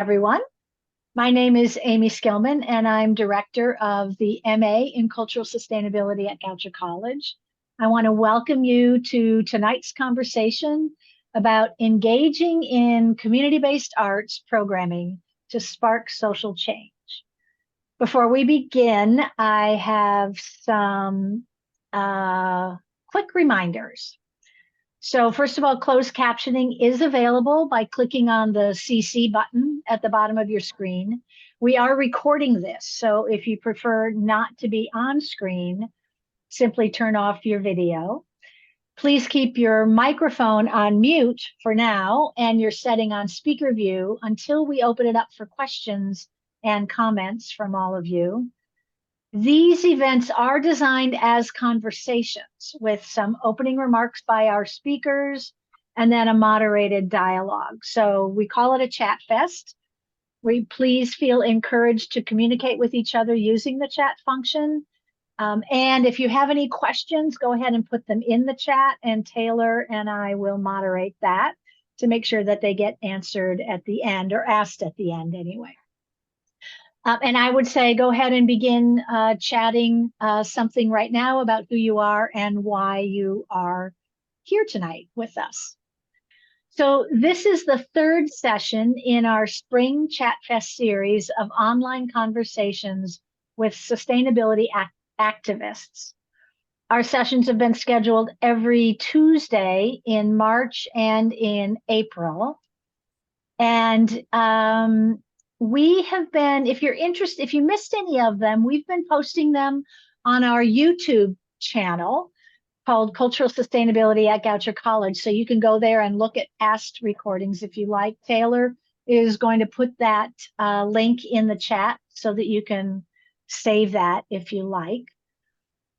Everyone. My name is Amy Skillman, and I'm director of the MA in Cultural Sustainability at Goucher College. I want to welcome you to tonight's conversation about engaging in community-based arts programming to spark social change. Before we begin, I have some quick reminders. So first of all, closed captioning is available by clicking on the CC button at the bottom of your screen. We are recording this, so if you prefer not to be on screen, simply turn off your video. Please keep your microphone on mute for now and your setting on speaker view until we open it up for questions and comments from all of you. These events are designed as conversations with some opening remarks by our speakers and then a moderated dialogue. So we call it a chat fest. Please feel encouraged to communicate with each other using the chat function. And if you have any questions, go ahead and put them in the chat, and Taylor and I will moderate that to make sure that they get answered at the end, or asked at the end anyway. And I would say go ahead and begin chatting something right now about who you are and why you are here tonight with us. So this is the third session in our Spring Chat Fest series of online conversations with sustainability activists. Our sessions have been scheduled every Tuesday in March and in April. And we have been, if you're interested, if you missed any of them, we've been posting them on our YouTube channel called Cultural Sustainability at Goucher College. So you can go there and look at past recordings if you like. Taylor is going to put that link in the chat so that you can save that if you like.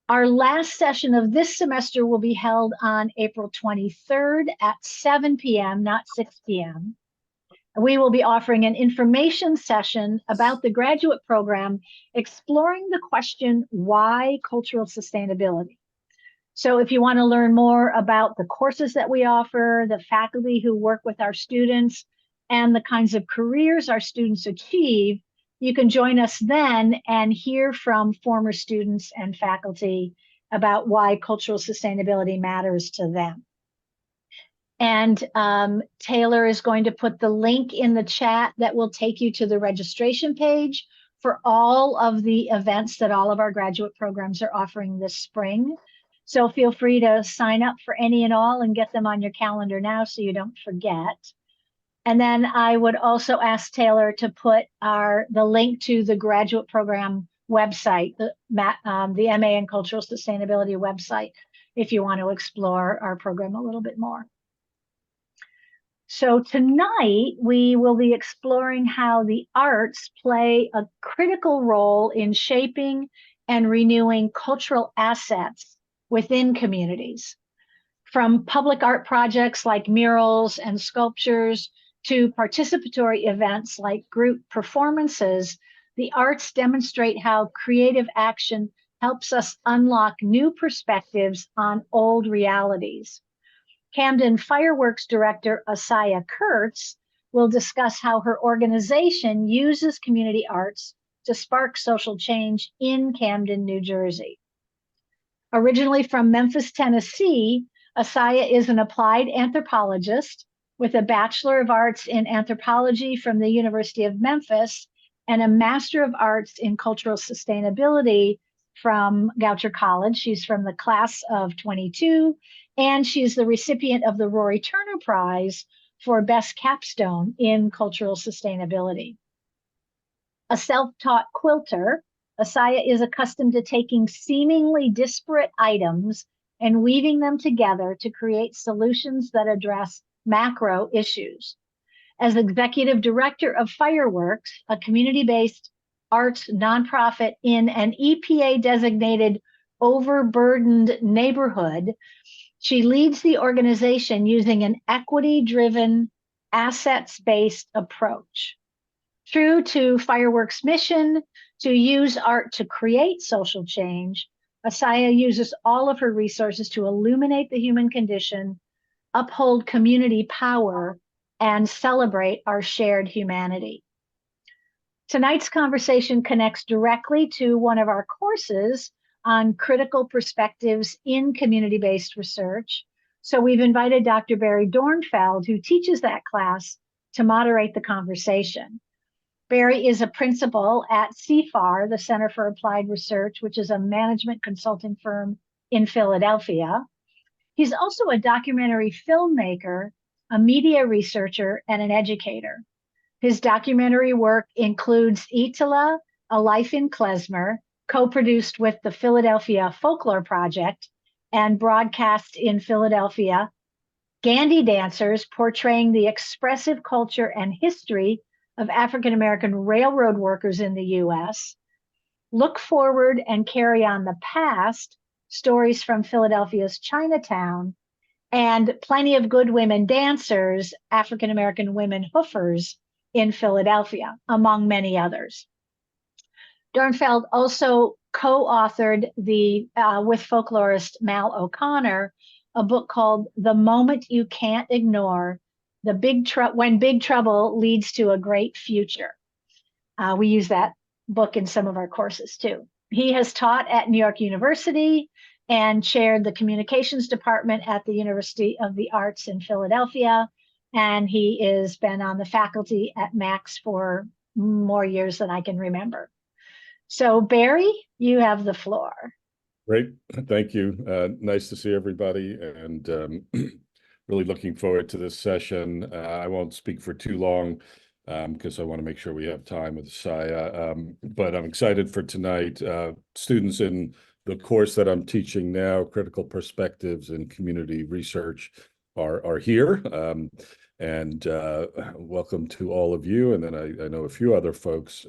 Our last session of this semester will be held on April 23rd at 7 p.m., not 6 p.m. We will be offering an information session about the graduate program, exploring the question, why cultural sustainability? So if you want to learn more about the courses that we offer, the faculty who work with our students, and the kinds of careers our students achieve, you can join us then and hear from former students and faculty about why cultural sustainability matters to them. And Taylor is going to put the link in the chat that will take you to the registration page for all of the events that all of our graduate programs are offering this spring. So feel free to sign up for any and all and get them on your calendar now so you don't forget. And then I would also ask Taylor to put the link to the graduate program website, the MA in Cultural Sustainability website, if you want to explore our program a little bit more. So tonight, we will be exploring how the arts play a critical role in shaping and renewing cultural assets within communities. From public art projects like murals and sculptures to participatory events like group performances, the arts demonstrate how creative action helps us unlock new perspectives on old realities. Camden FireWorks director Asiyah Kurtz will discuss how her organization uses community arts to spark social change in Camden, New Jersey. Originally from Memphis, Tennessee, Asiyah is an applied anthropologist with a Bachelor of Arts in Anthropology from the University of Memphis and a Master of Arts in Cultural Sustainability from Goucher College. She's from the class of 22, and she's the recipient of the Rory Turner Prize for Best Capstone in Cultural Sustainability. A self-taught quilter, Asiyah is accustomed to taking seemingly disparate items and weaving them together to create solutions that address macro issues. As executive director of FireWorks, a community-based arts nonprofit in an EPA-designated overburdened neighborhood, she leads the organization using an equity-driven, assets-based approach. True to FireWorks' mission to use art to create social change, Asiyah uses all of her resources to illuminate the human condition, uphold community power, and celebrate our shared humanity. Tonight's conversation connects directly to one of our courses on critical perspectives in community-based research. So we've invited Dr. Barry Dornfeld, who teaches that class, to moderate the conversation. Barry is a principal at CFAR, the Center for Applied Research, which is a management consulting firm in Philadelphia. He's also a documentary filmmaker, a media researcher, and an educator. His documentary work includes Itala, A Life in Klezmer, co-produced with the Philadelphia Folklore Project and broadcast in Philadelphia, Gandhi Dancers, portraying the expressive culture and history of African-American railroad workers in the U.S., Look Forward and Carry on the Past, stories from Philadelphia's Chinatown, and Plenty of Good Women Dancers, African-American women hoofers in Philadelphia, among many others. Dornfeld also co-authored with folklorist Mal O'Connor, a book called The Moment You Can't Ignore, When Big Trouble Leads to a Great Future. We use that book in some of our courses too. He has taught at New York University and chaired the communications department at the University of the Arts in Philadelphia. And he has been on the faculty at Max for more years than I can remember. So Barry, you have the floor. Great, thank you. Nice to see everybody, and really looking forward to this session. I won't speak for too long because I want to make sure we have time with Asiyah, but I'm excited for tonight. Students in the course that I'm teaching now, Critical Perspectives in Community Research, are here. And welcome to all of you. And then I know a few other folks,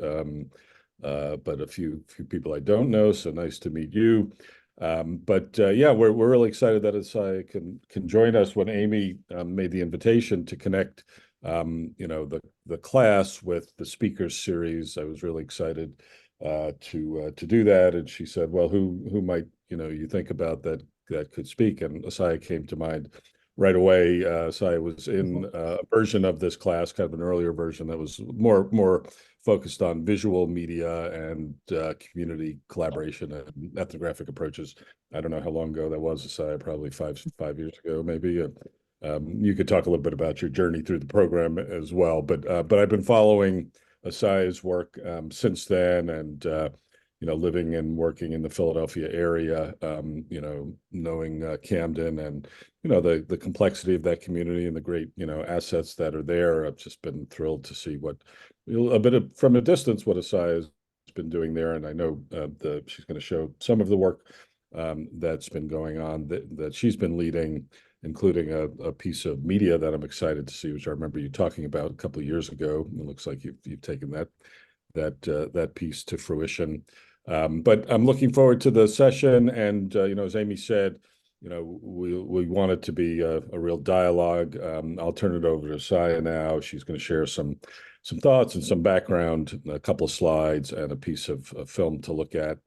but a few people I don't know, so nice to meet you. Yeah, we're really excited that Asiyah can join us. When Amy made the invitation to connect, the class with the speakers series, I was really excited to do that. And she said, well, who might you think about that could speak? And Asiyah came to mind right away. Asiyah was in a version of this class, kind of an earlier version that was more focused on visual media and community collaboration and ethnographic approaches. I don't know how long ago that was, Asiyah, probably five years ago, maybe. You could talk a little bit about your journey through the program as well. But I've been following Asiyah's work since then, and living and working in the Philadelphia area, knowing Camden and the complexity of that community and the great assets that are there. I've just been thrilled to see from a distance what Asiyah has been doing there, and I know she's going to show some of the work that's been going on that she's been leading, including a piece of media that I'm excited to see, which I remember you talking about a couple of years ago. It looks like you've taken that piece to fruition. But I'm looking forward to the session, and as Amy said, we want it to be a real dialogue. I'll turn it over to Asiyah now. She's going to share some thoughts and some background, a couple of slides, and a piece of film to look at,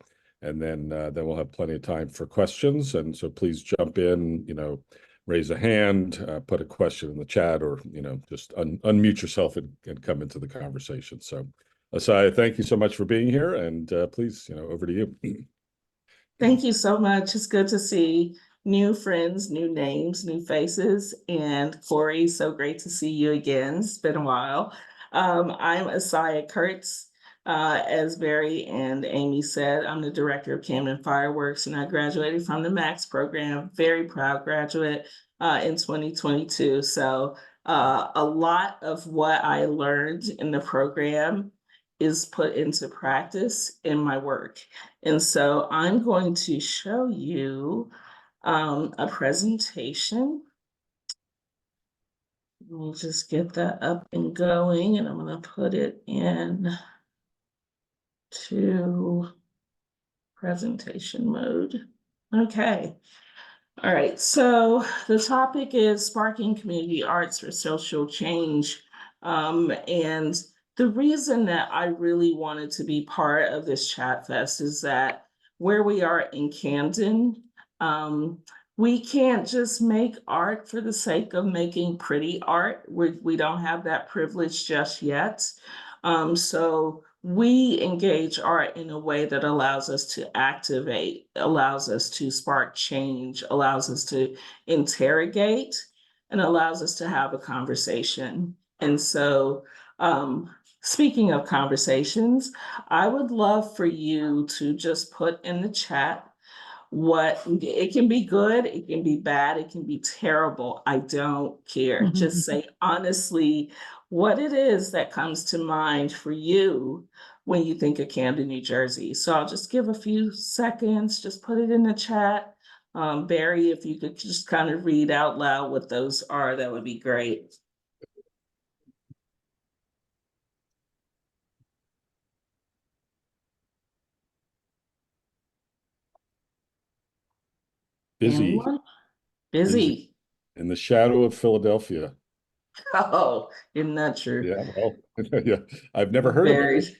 and then we'll have plenty of time for questions. And so please jump in, raise a hand, put a question in the chat, or just unmute yourself and come into the conversation. So Asiyah, thank you so much for being here, and please, over to you. Thank you so much. It's good to see new friends, new names, new faces. And Corey, so great to see you again. It's been a while. I'm Asiyah Kurtz. As Barry and Amy said, I'm the director of Camden FireWorks, and I graduated from the Max program, very proud graduate in 2022. So a lot of what I learned in the program is put into practice in my work. And so I'm going to show you a presentation. We'll just get that up and going, and I'm going to put it in to presentation mode. Okay. All right. So the topic is sparking community arts for social change. And the reason that I really wanted to be part of this Chat Fest is that where we are in Camden, we can't just make art for the sake of making pretty art. We don't have that privilege just yet. So we engage art in a way that allows us to activate, allows us to spark change, allows us to interrogate, and allows us to have a conversation. And so, speaking of conversations, I would love for you to just put in the chat what it can be good, it can be bad, it can be terrible. I don't care. Just say honestly what it is that comes to mind for you when you think of Camden, New Jersey. So I'll just give a few seconds, just put it in the chat. Barry, if you could just kind of read out loud what those are, that would be great. Busy, Anyone? Busy. in the shadow of Philadelphia. Oh, isn't that true? Yeah, well, yeah, I've never heard of Very. it.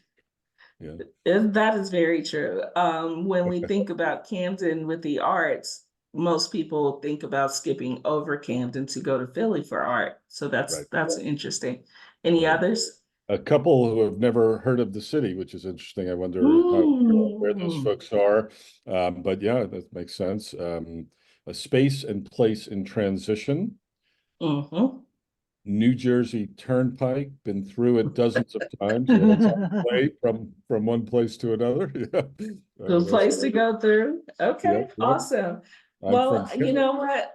Yeah, That is very true. When we think about Camden with the arts, most people think about skipping over Camden to go to Philly for art. So right. that's interesting. Any Right. others? A couple who have never heard of the city, which is interesting. I wonder where those Mm. folks are. But yeah, that makes sense. A space and place in transition. Mhm. New Jersey Turnpike, been through it dozens of times. Yeah, it's on the way from one place to another. Yeah, Good place to go through. yeah, Okay, yeah. awesome. I'm from Well, you know what?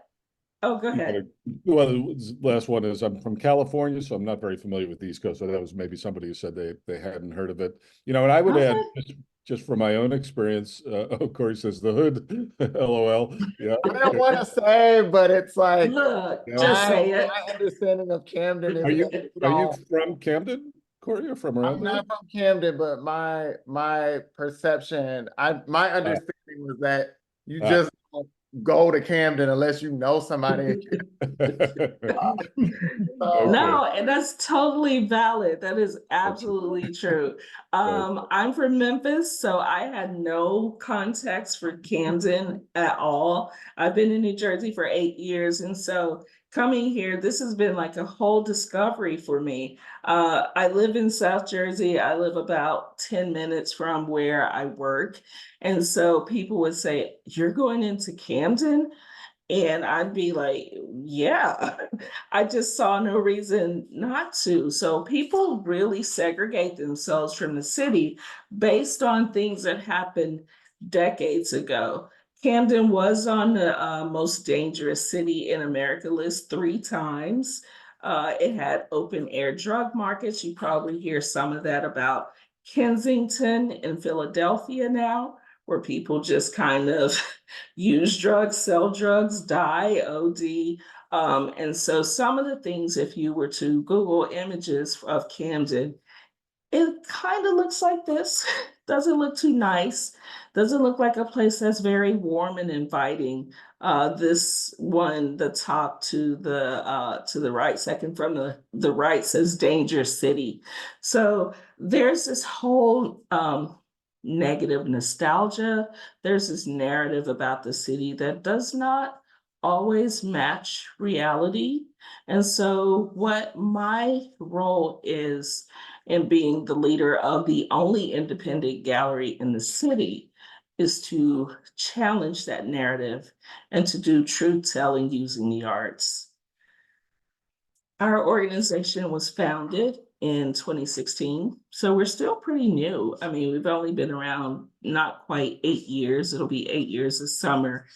Oh, go ahead. well, the last one is I'm from California, so I'm not very familiar with the East Coast. So that was maybe somebody who said they hadn't heard of it. And I would add, Okay. just from my own experience, of course, says the hood, LOL. Yeah. I don't want to say, but it's like Look, Yeah. just my, say it. my understanding of Camden is Are you that are you from Camden, Corey, or from around I'm there? not from Camden, but my perception, my understanding was that you Ah. just don't go to Camden unless you know somebody. No, and that's totally valid. That is absolutely true. I'm from Memphis, so I had no context for Camden at all. I've been in New Jersey for 8 years, and so coming here, this has been like a whole discovery for me. I live in South Jersey. I live about 10 minutes from where I work. And so people would say, "You're going into Camden?" And I'd be like, yeah, I just saw no reason not to. So people really segregate themselves from the city based on things that happened decades ago. Camden was on the most dangerous city in America list 3 times. It had open air drug markets. You probably hear some of that about Kensington and Philadelphia now, where people just kind of use drugs, sell drugs, die, OD. And so some of the things, if you were to Google images of Camden, it kind of looks like this. Doesn't look too nice. Doesn't look like a place that's very warm and inviting. This one, the top to the right, second from the right, says Danger City. So there's this whole negative nostalgia. There's this narrative about the city that does not always match reality. And so what my role is in being the leader of the only independent gallery in the city is to challenge that narrative and to do truth telling using the arts. Our organization was founded in 2016, so we're still pretty new. I mean, we've only been around not quite 8 years. It'll be 8 years this summer.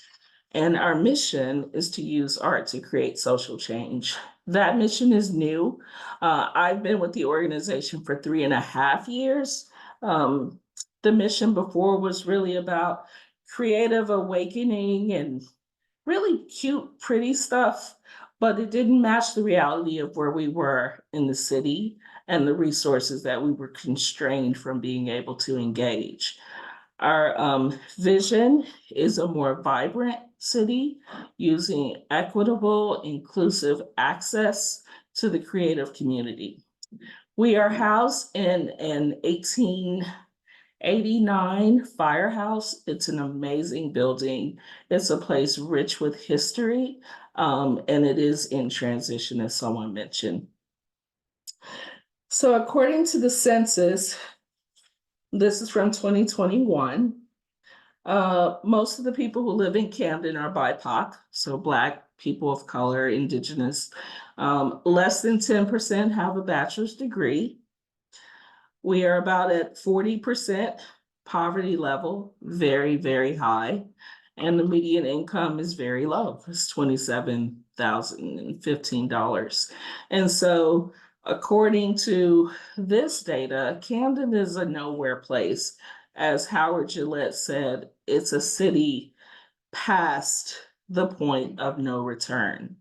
And our mission is to use art to create social change. That mission is new. I've been with the organization for 3.5 years. The mission before was really about creative awakening and really cute, pretty stuff, but it didn't match the reality of where we were in the city and the resources that we were constrained from being able to engage. Our vision is a more vibrant city using equitable, inclusive access to the creative community. We are housed in an 1889 firehouse. It's an amazing building. It's a place rich with history, and it is in transition, as someone mentioned. So according to the census, This is from 2021. Most of the people who live in Camden are BIPOC, so Black, people of color, Indigenous. Less than 10% have a bachelor's degree. We are about at 40% poverty level, very, very high. And the median income is very low. It's $27,015. And so according to this data, Camden is a nowhere place. As Howard Gillette said, it's a city past the point of no return.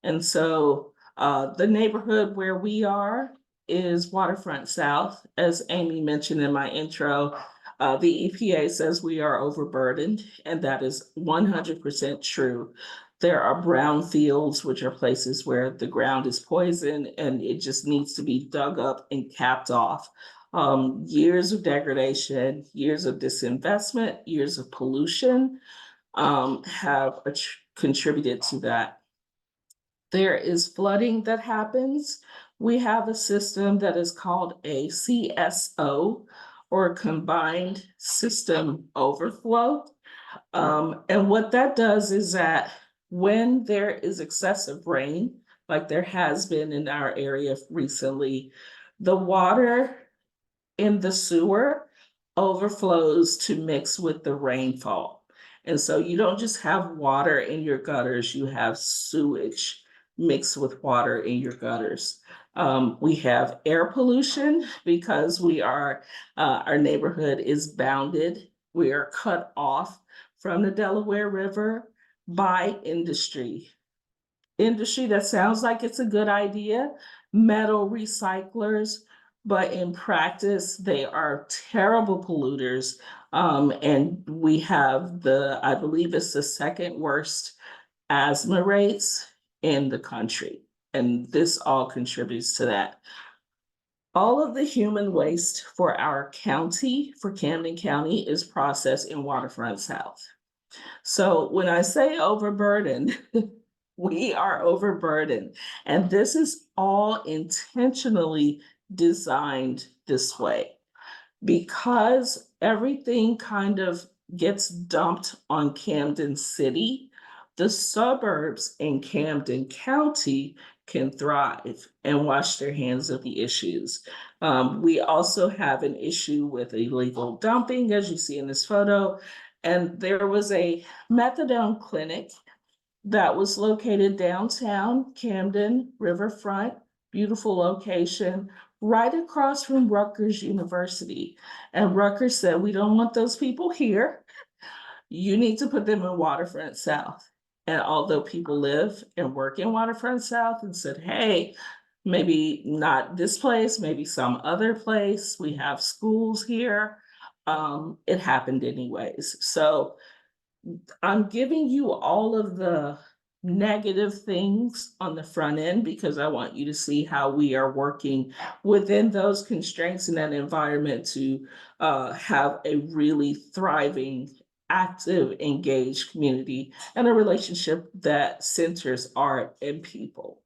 And so the neighborhood where we are is Waterfront South. As Amy mentioned in my intro, the EPA says we are overburdened, and that is 100% true. There are brown fields, which are places where the ground is poisoned and it just needs to be dug up and capped off. Years of degradation, years of disinvestment, years of pollution have contributed to that. There is flooding that happens. We have a system that is called a CSO, or combined system overflow. And what that does is that when there is excessive rain, like there has been in our area recently, the water in the sewer overflows to mix with the rainfall. And so you don't just have water in your gutters, you have sewage mixed with water in your gutters. We have air pollution because our neighborhood is bounded. We are cut off from the Delaware River by industry. Industry that sounds like it's a good idea, metal recyclers, but in practice, they are terrible polluters. And we have I believe it's the second worst asthma rates in the country. And this all contributes to that. All of the human waste for our county, for Camden County, is processed in Waterfront South. So when I say overburdened, we are overburdened. And this is all intentionally designed this way because everything kind of gets dumped on Camden City. The suburbs in Camden County can thrive and wash their hands of the issues. We also have an issue with illegal dumping, as you see in this photo. And there was a methadone clinic that was located downtown Camden, Riverfront, beautiful location, right across from Rutgers University. And Rutgers said, we don't want those people here. You need to put them in Waterfront South. And although people live and work in Waterfront South and said, hey, maybe not this place, maybe some other place, we have schools here, it happened anyways. So I'm giving you all of the negative things on the front end because I want you to see how we are working within those constraints in that environment to have a really thriving, active, engaged community and a relationship that centers art and people.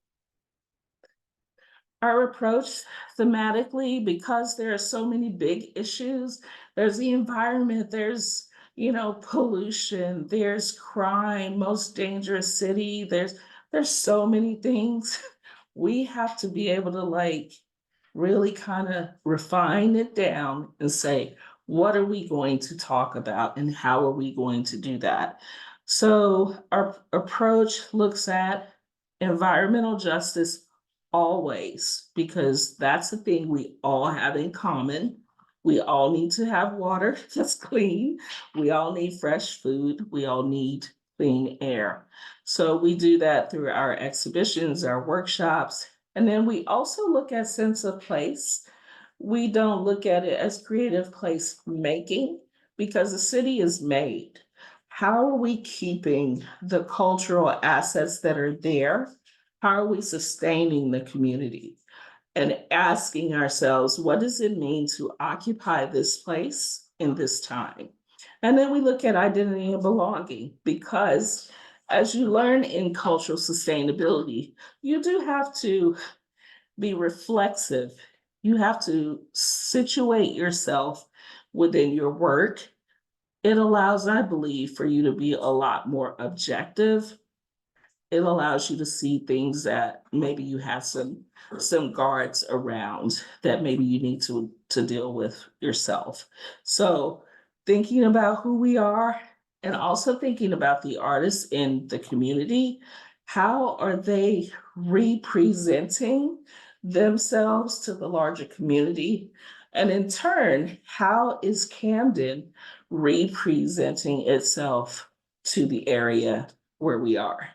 Our approach thematically, because there are so many big issues, there's the environment, there's pollution, there's crime, most dangerous city, there's so many things. We have to be able to really kind of refine it down and say, what are we going to talk about and how are we going to do that? So our approach looks at environmental justice always, because that's the thing we all have in common. We all need to have water that's clean. We all need fresh food. We all need clean air. So we do that through our exhibitions, our workshops, and then we also look at sense of place. We don't look at it as creative place making because the city is made. How are we keeping the cultural assets that are there? How are we sustaining the community? And asking ourselves, what does it mean to occupy this place in this time? And then we look at identity and belonging, because as you learn in cultural sustainability, you do have to be reflexive. You have to situate yourself within your work, it allows, I believe, for you to be a lot more objective. It allows you to see things that maybe you have some guards around that maybe you need to deal with yourself. So thinking about who we are and also thinking about the artists in the community, how are they representing themselves to the larger community? And in turn, how is Camden representing itself to the area where we are?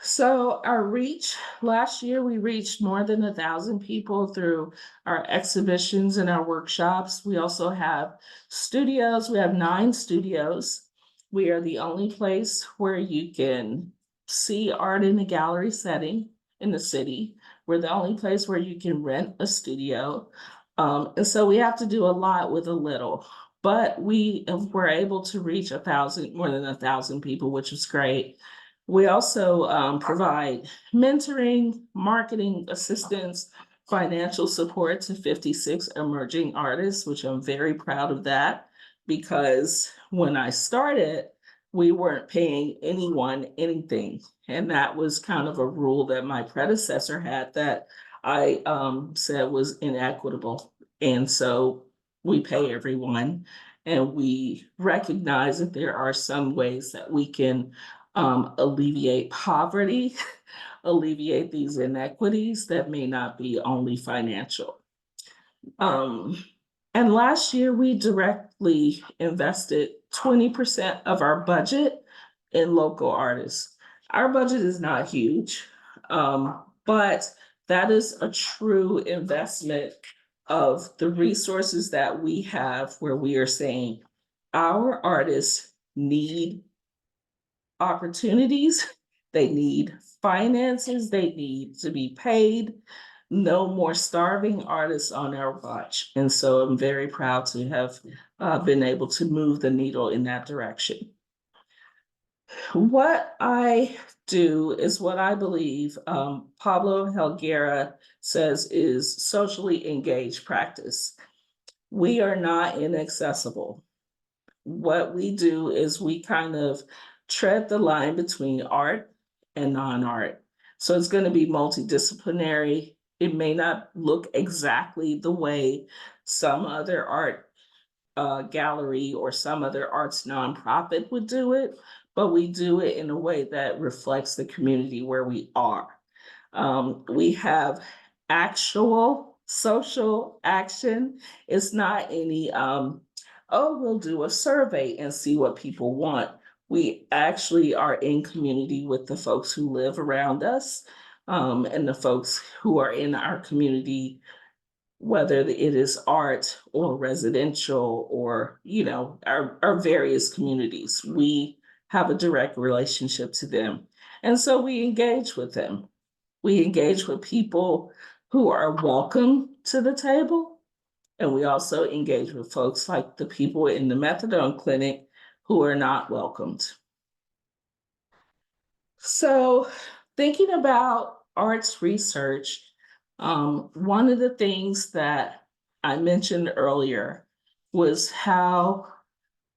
So our reach, last year we reached more than 1,000 people through our exhibitions and our workshops. We also have studios. We have 9 studios. We are the only place where you can see art in a gallery setting in the city. We're the only place where you can rent a studio. And so we have to do a lot with a little, but we were able to reach more than 1,000 people, which was great. We also provide mentoring, marketing assistance, financial support to 56 emerging artists, which I'm very proud of that, because when I started, we weren't paying anyone anything. And that was kind of a rule that my predecessor had that I said was inequitable. And so we pay everyone, and we recognize that there are some ways that we can alleviate poverty, alleviate these inequities that may not be only financial. And last year we directly invested 20% of our budget in local artists. Our budget is not huge, but that is a true investment of the resources that we have, where we are saying our artists need opportunities, they need finances, they need to be paid. No more starving artists on our watch. And so I'm very proud to have been able to move the needle in that direction. What I do is what I believe Pablo Helguera says is socially engaged practice. We are not inaccessible. What we do is we kind of tread the line between art and non-art. So it's going to be multidisciplinary. It may not look exactly the way some other art gallery or some other arts nonprofit would do it, but we do it in a way that reflects the community where we are. We have actual social action. It's not any, we'll do a survey and see what people want. We actually are in community with the folks who live around us, and the folks who are in our community, whether it is art or residential or, our various communities. We have a direct relationship to them. And so we engage with them. We engage with people who are welcome to the table. And we also engage with folks like the people in the methadone clinic who are not welcomed. So thinking about arts research, one of the things that I mentioned earlier was how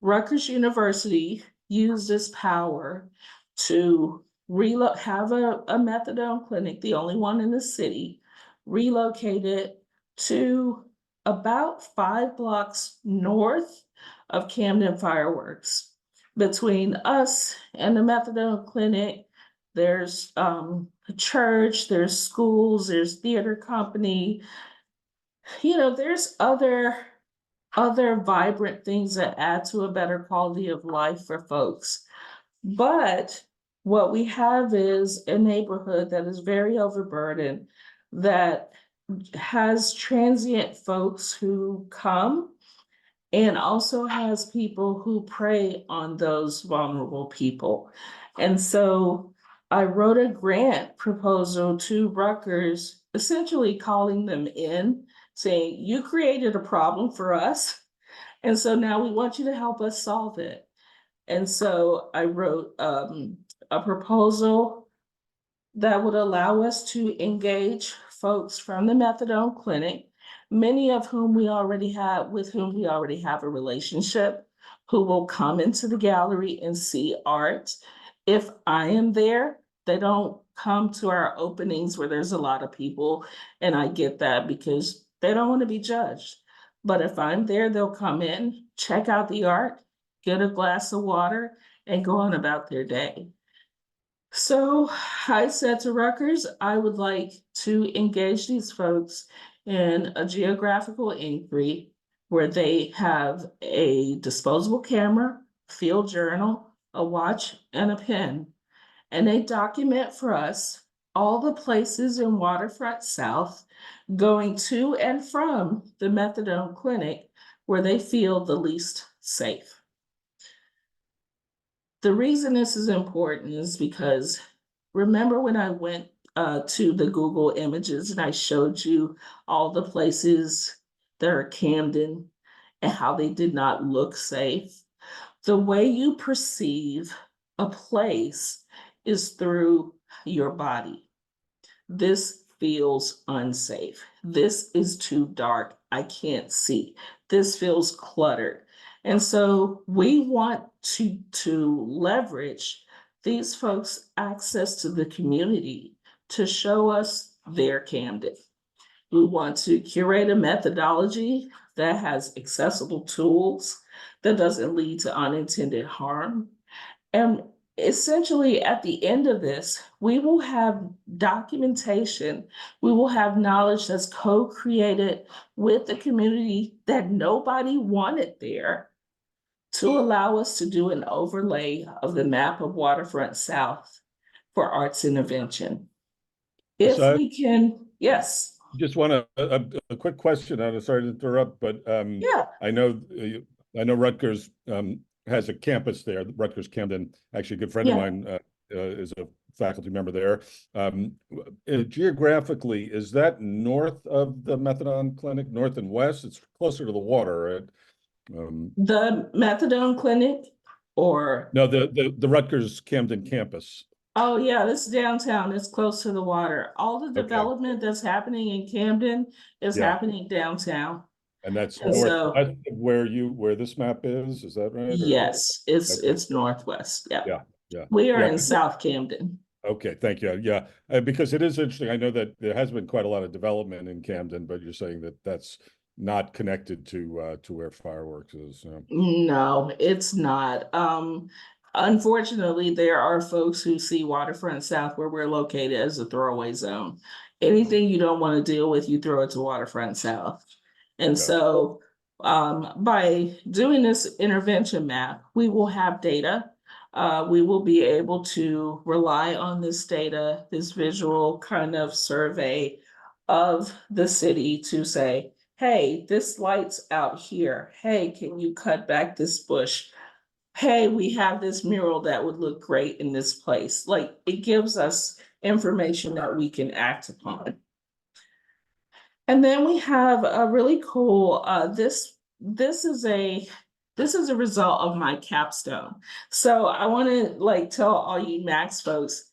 Rutgers University used its power to have a methadone clinic, the only one in the city, relocated to about 5 blocks north of Camden FireWorks. Between us and the methadone clinic, there's a church, there's schools, there's theater company. There's other vibrant things that add to a better quality of life for folks. But what we have is a neighborhood that is very overburdened, that has transient folks who come, and also has people who prey on those vulnerable people. And so I wrote a grant proposal to Rutgers, essentially calling them in, saying, you created a problem for us, and so now we want you to help us solve it. And so I wrote a proposal that would allow us to engage folks from the methadone clinic many of whom we already have, with whom we already have a relationship, who will come into the gallery and see art. If I am there, they don't come to our openings where there's a lot of people, and I get that because they don't want to be judged. But if I'm there, they'll come in, check out the art, get a glass of water, and go on about their day. So I said to Rutgers, I would like to engage these folks in a geographical inquiry where they have a disposable camera, field journal, a watch, and a pen. And they document for us all the places in Waterfront South going to and from the methadone clinic where they feel the least safe. The reason this is important is because remember when I went to the Google images and I showed you all the places that are Camden and how they did not look safe? The way you perceive a place is through your body. This feels unsafe. This is too dark. I can't see. This feels cluttered. And so we want to leverage these folks' access to the community to show us their Camden. We want to curate a methodology that has accessible tools, that doesn't lead to unintended harm. And essentially, at the end of this, we will have documentation, we will have knowledge that's co-created with the community that nobody wanted there, to allow us to do an overlay of the map of Waterfront South for arts intervention. If So we can, yes. just want a quick question. I'm sorry to interrupt, but Yeah. I know Rutgers has a campus there. Rutgers Camden, actually, a good friend of mine is a faculty member there. Geographically, is that north of the methadone clinic, north and west? It's closer to the water, right? The methadone clinic, or no, the Rutgers Camden campus. oh yeah, this downtown. It's close to the water. All the development that's happening in Camden is happening downtown. And that's And northwest of where this map is that right? Yes, it's northwest. Yeah. We are in South Camden. Okay, thank you. Yeah, because it is interesting. I know that there has been quite a lot of development in Camden, but you're saying that that's not connected to where Fireworks is. No, it's not. Unfortunately, there are folks who see Waterfront South, where we're located, as a throwaway zone. Anything you don't want to deal with, you throw it to Waterfront South. And so by doing this intervention map, we will have data. We will be able to rely on this data, this visual kind of survey of the city to say, hey, this light's out here. Hey, can you cut back this bush? Hey, we have this mural that would look great in this place. Like, it gives us information that we can act upon. And then we have a really cool, this is a result of my capstone. So I want to tell all you Max folks,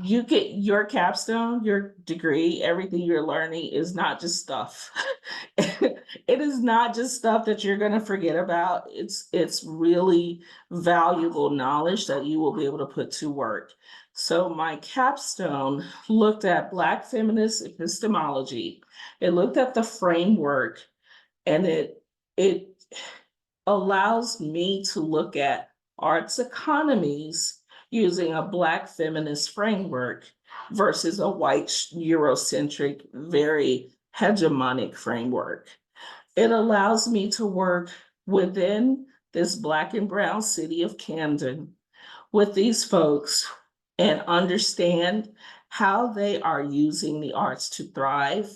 you get your capstone, your degree, everything you're learning is not just stuff. It is not just stuff that you're going to forget about. It's really valuable knowledge that you will be able to put to work. So my capstone looked at Black feminist epistemology. It looked at the framework, and it allows me to look at arts economies using a Black feminist framework versus a white Eurocentric, very hegemonic framework. It allows me to work within this Black and brown city of Camden with these folks and understand how they are using the arts to thrive,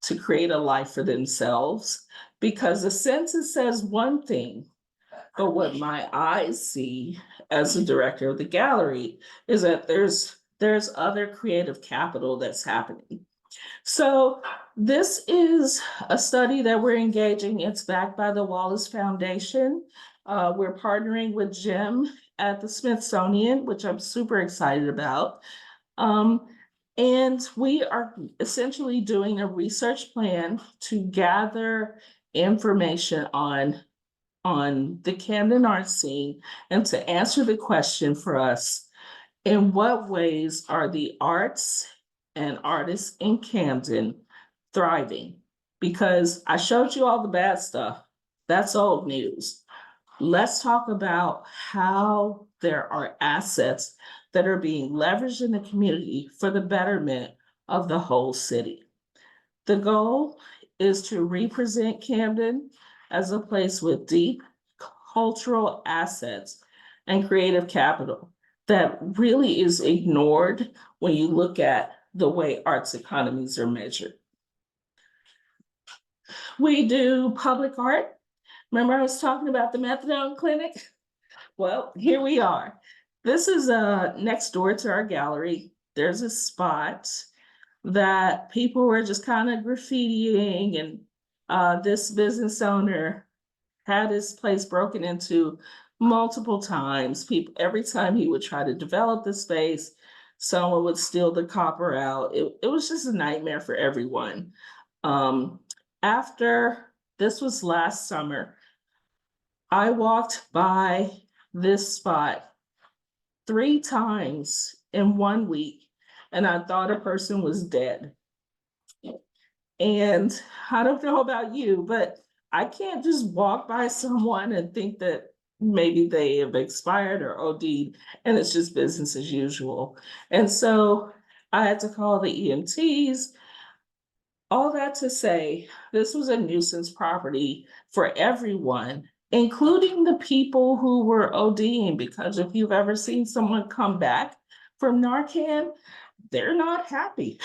to create a life for themselves. Because the census says one thing, but what my eyes see as the director of the gallery is that there's other creative capital that's happening. So this is a study that we're engaging. It's backed by the Wallace Foundation. We're partnering with Jim at the Smithsonian, which I'm super excited about. And we are essentially doing a research plan to gather information on the Camden art scene and to answer the question for us, in what ways are the arts and artists in Camden thriving? Because I showed you all the bad stuff. That's old news. Let's talk about how there are assets that are being leveraged in the community for the betterment of the whole city. The goal is to represent Camden as a place with deep cultural assets and creative capital that really is ignored when you look at the way arts economies are measured. We do public art. Remember I was talking about the methadone clinic? Well, here we are. This is next door to our gallery. There's a spot that people were just kind of graffitiing, and this business owner had his place broken into multiple times. Every time he would try to develop the space, someone would steal the copper out. It was just a nightmare for everyone. After this was last summer, I walked by this spot 3 times in 1 week, and I thought a person was dead. And I don't know about you, but I can't just walk by someone and think that maybe they have expired or OD'd, and it's just business as usual. And so I had to call the EMTs. All that to say, this was a nuisance property for everyone, including the people who were ODing, because if you've ever seen someone come back from Narcan, they're not happy.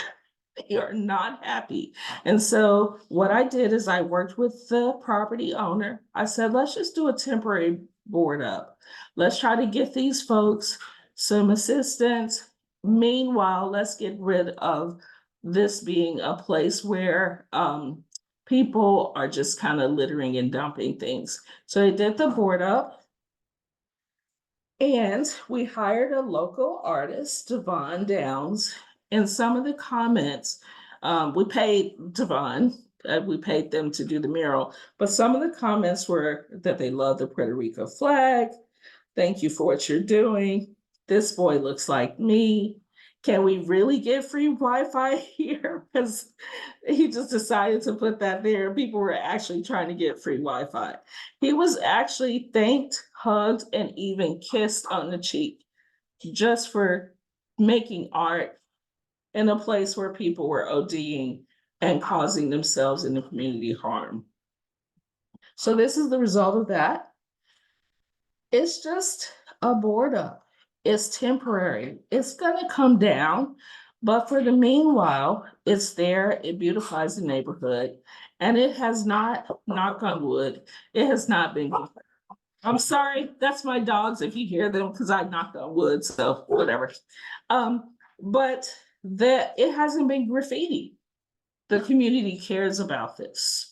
They are not happy. And so what I did is I worked with the property owner. I said, let's just do a temporary board up. Let's try to get these folks some assistance. Meanwhile, let's get rid of this being a place where people are just kind of littering and dumping things. So they did the board up. And we hired a local artist, Devon Downs, and some of the comments, we paid Devon, we paid them to do the mural, but some of the comments were that they love the Puerto Rico flag. Thank you for what you're doing. This boy looks like me. Can we really get free Wi-Fi here? Because he just decided to put that there. People were actually trying to get free Wi-Fi. He was actually thanked, hugged, and even kissed on the cheek just for making art in a place where people were ODing and causing themselves and the community harm. So this is the result of that. It's just a board up. It's temporary. It's gonna come down, but for the meanwhile, it's there. It beautifies the neighborhood, and it has not, knock on wood, it has not been. I'm sorry, that's my dogs if you hear them, because I knocked on wood, so whatever. But that it hasn't been graffiti. The community cares about this.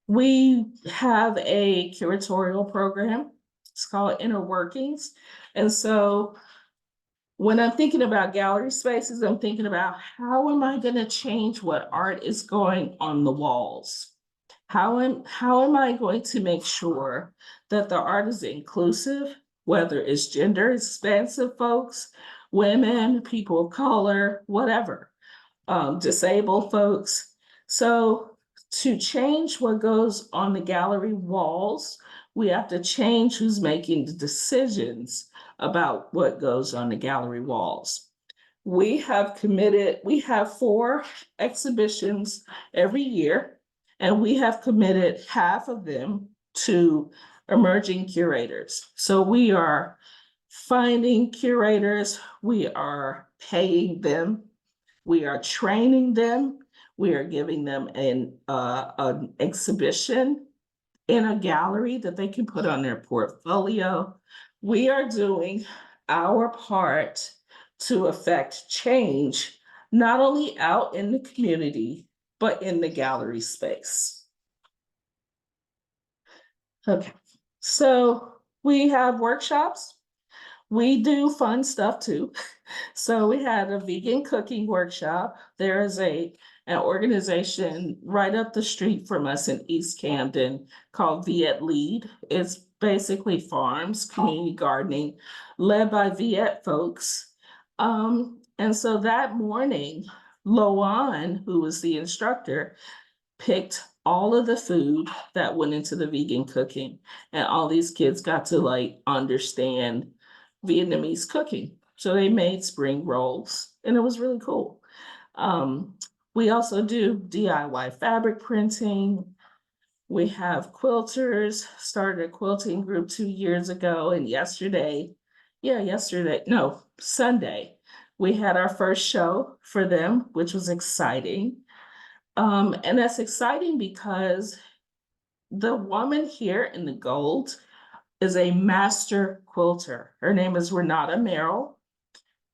We have a curatorial program. It's called Inner Workings. And so when I'm thinking about gallery spaces, I'm thinking about how am I going to change what art is going on the walls? How am I going to make sure that the art is inclusive, whether it's gender expansive folks, women, people of color, whatever, disabled folks. So to change what goes on the gallery walls, we have to change who's making the decisions about what goes on the gallery walls. We have 4 exhibitions every year, and we have committed half of them to emerging curators. So we are finding curators, we are paying them, we are training them, we are giving them an exhibition in a gallery that they can put on their portfolio. We are doing our part to affect change, not only out in the community, but in the gallery space. Okay, so we have workshops. We do fun stuff too. So we had a vegan cooking workshop. There is an organization right up the street from us in East Camden called Viet Lead. It's basically farms, community gardening, led by Viet folks. And so that morning, Loan, who was the instructor, picked all of the food that went into the vegan cooking, and all these kids got to like understand Vietnamese cooking. So they made spring rolls, and it was really cool. We also do DIY fabric printing. We have quilters, started a quilting group 2 years ago, and Sunday, we had our first show for them, which was exciting. And that's exciting because the woman here in the gold is a master quilter. Her name is Renata Merrill.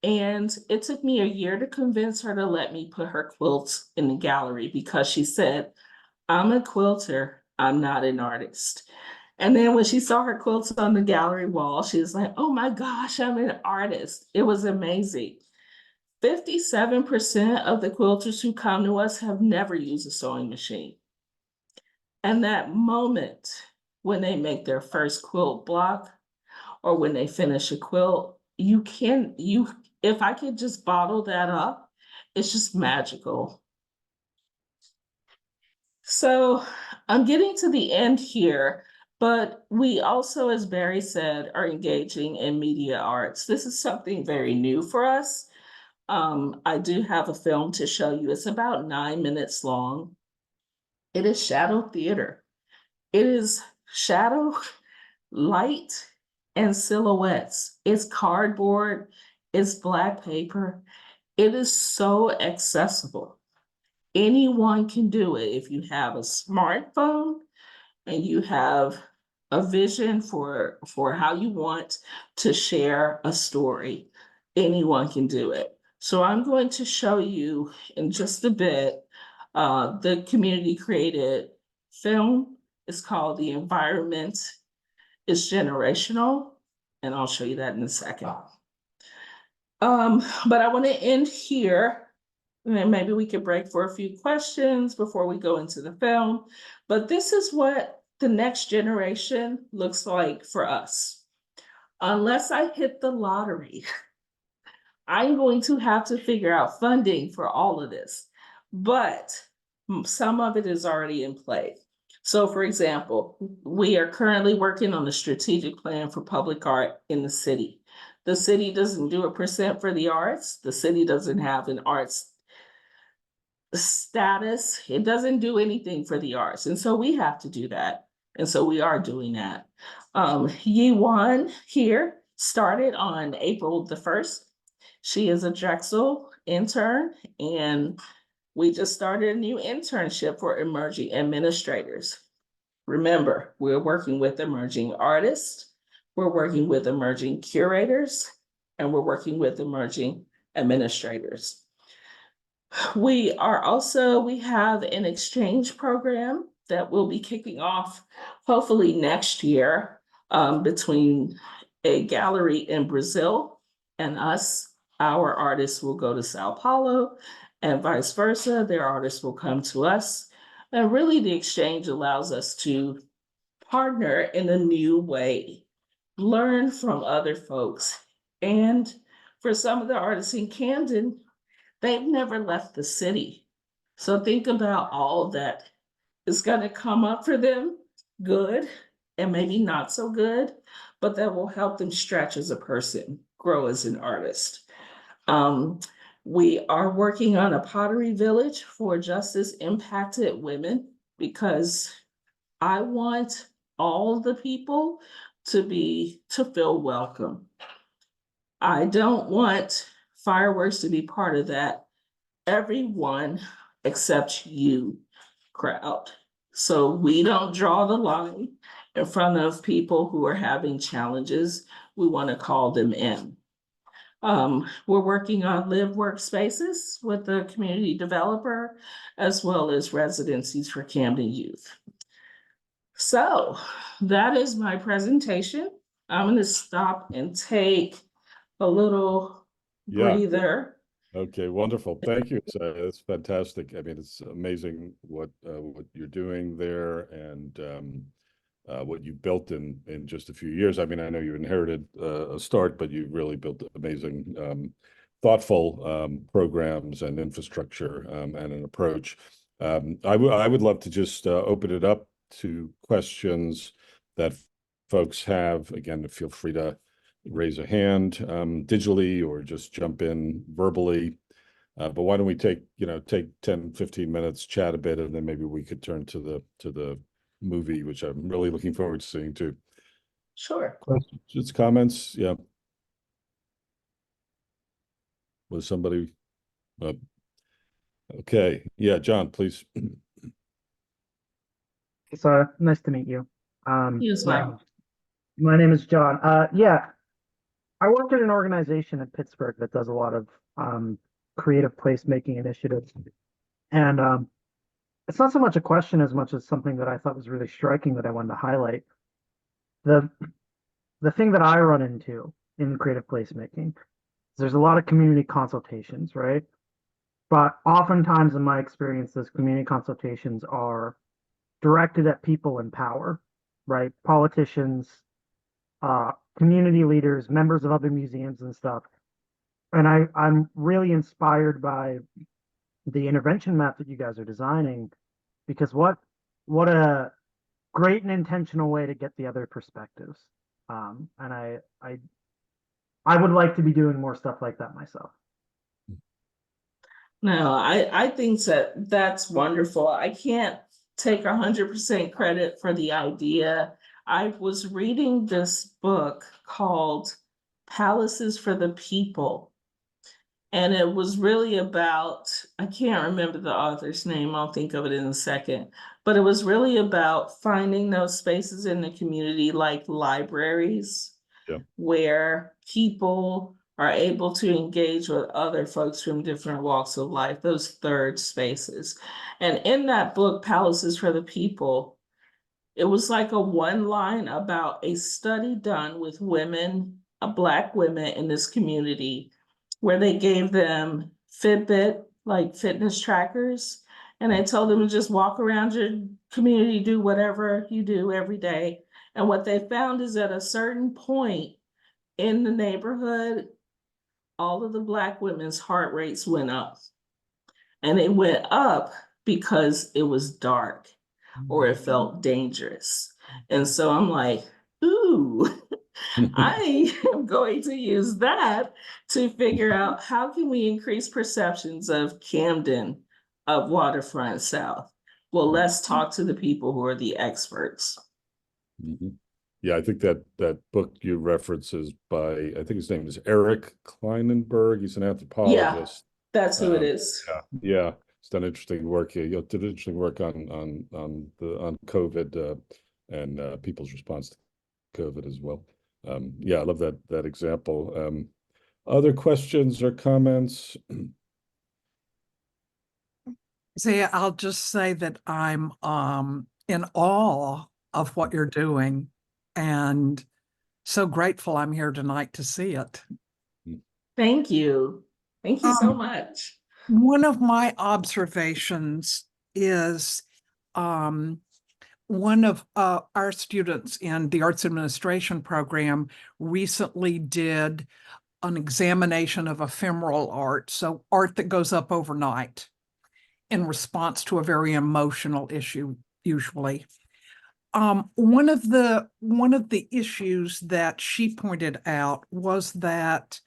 And it took me a year to convince her to let me put her quilts in the gallery because she said, I'm a quilter, I'm not an artist. And then when she saw her quilts on the gallery wall, she was like, oh my gosh, I'm an artist. It was amazing. 57% of the quilters who come to us have never used a sewing machine. And that moment when they make their first quilt block or when they finish a quilt, if I could just bottle that up, it's just magical. So I'm getting to the end here, but we also, as Barry said, are engaging in media arts. This is something very new for us. I do have a film to show you. It's about 9 minutes long. It is shadow theater. It is shadow, light, and silhouettes. It's cardboard, it's black paper. It is so accessible. Anyone can do it. If you have a smartphone and you have a vision for how you want to share a story, anyone can do it. So I'm going to show you in just a bit the community created film. It's called The Environment is Generational, and I'll show you that in a second. But I want to end here, and then maybe we could break for a few questions before we go into the film. But this is what the next generation looks like for us. Unless I hit the lottery, I'm going to have to figure out funding for all of this, but some of it is already in play. So for example, we are currently working on the strategic plan for public art in the city. The city doesn't do a percent for the arts. The city doesn't have an arts status. It doesn't do anything for the arts. And so we have to do that. And so we are doing that. Yi Wan here started on April the 1st. She is a Drexel intern, and we just started a new internship for emerging administrators. Remember, we're working with emerging artists, we're working with emerging curators, and we're working with emerging administrators. We have an exchange program that will be kicking off hopefully next year between a gallery in Brazil and us. Our artists will go to Sao Paulo and vice versa. Their artists will come to us. And really the exchange allows us to partner in a new way, learn from other folks. And for some of the artists in Camden, they've never left the city. So think about all that is going to come up for them, good and maybe not so good, but that will help them stretch as a person, grow as an artist. We are working on a pottery village for justice impacted women because I want all the people to feel welcome. I don't want fireworks to be part of that. Everyone except you crowd. So we don't draw the line in front of people who are having challenges. We want to call them in. We're working on live workspaces with the community developer, as well as residencies for Camden youth. So that is my presentation. I'm gonna stop and take a little Yeah. breather. Okay, wonderful. Thank you. It's fantastic. I mean, it's amazing what you're doing there, and what you built in just a few years. I mean, I know you inherited a start, but you really built amazing, thoughtful programs and infrastructure, and an approach. I would love to just open it up to questions that folks have. Again, feel free to raise a hand digitally or just jump in verbally. But why don't we take 10, 15 minutes, chat a bit, and then maybe we could turn to the movie, which I'm really looking forward to seeing too. Sure. Questions, comments? Yeah. Was somebody? Okay. Yeah, John, please. So nice to meet you. You as well. My name is John. Yeah, I work at an organization in Pittsburgh that does a lot of creative placemaking initiatives, and it's not so much a question as much as something that I thought was really striking that I wanted to highlight. The thing that I run into in creative placemaking is there's a lot of community consultations, right? But oftentimes, in my experience, those community consultations are directed at people in power, right? Politicians, community leaders, members of other museums and stuff. And I'm really inspired by the intervention map that you guys are designing, because what a great and intentional way to get the other perspectives. And I would like to be doing more stuff like that myself. No, I think that that's wonderful. I can't take 100% credit for the idea. I was reading this book called Palaces for the People. And it was really about, I can't remember the author's name, I'll think of it in a second, but it was really about finding those spaces in the community like libraries, Yeah. where people are able to engage with other folks from different walks of life, those third spaces. And in that book, Palaces for the People, it was like a one line about a study done with women, Black women in this community, where they gave them Fitbit, like fitness trackers, and they told them to just walk around your community, do whatever you do every day. And what they found is at a certain point in the neighborhood, all of the Black women's heart rates went up. And they went up because it was dark or it felt dangerous. And so I'm like, ooh, I am going to use that to figure out how can we increase perceptions of Camden, of Waterfront South. Well, let's talk to the people who are the experts. Mm-hmm. Yeah, I think that book you reference is by, I think his name is Eric Kleinenberg. He's an anthropologist. Yeah, that's who it is. Yeah. He's done interesting work. He did interesting work on COVID and people's response to COVID as well. Yeah, I love that example. Other questions or comments? See, I'll just say that I'm in awe of what you're doing, and so grateful I'm here tonight to see it. Thank you. Thank you so much. One of my observations is one of our students in the arts administration program recently did an examination of ephemeral art, so art that goes up overnight in response to a very emotional issue, usually. One of the issues that she pointed out was that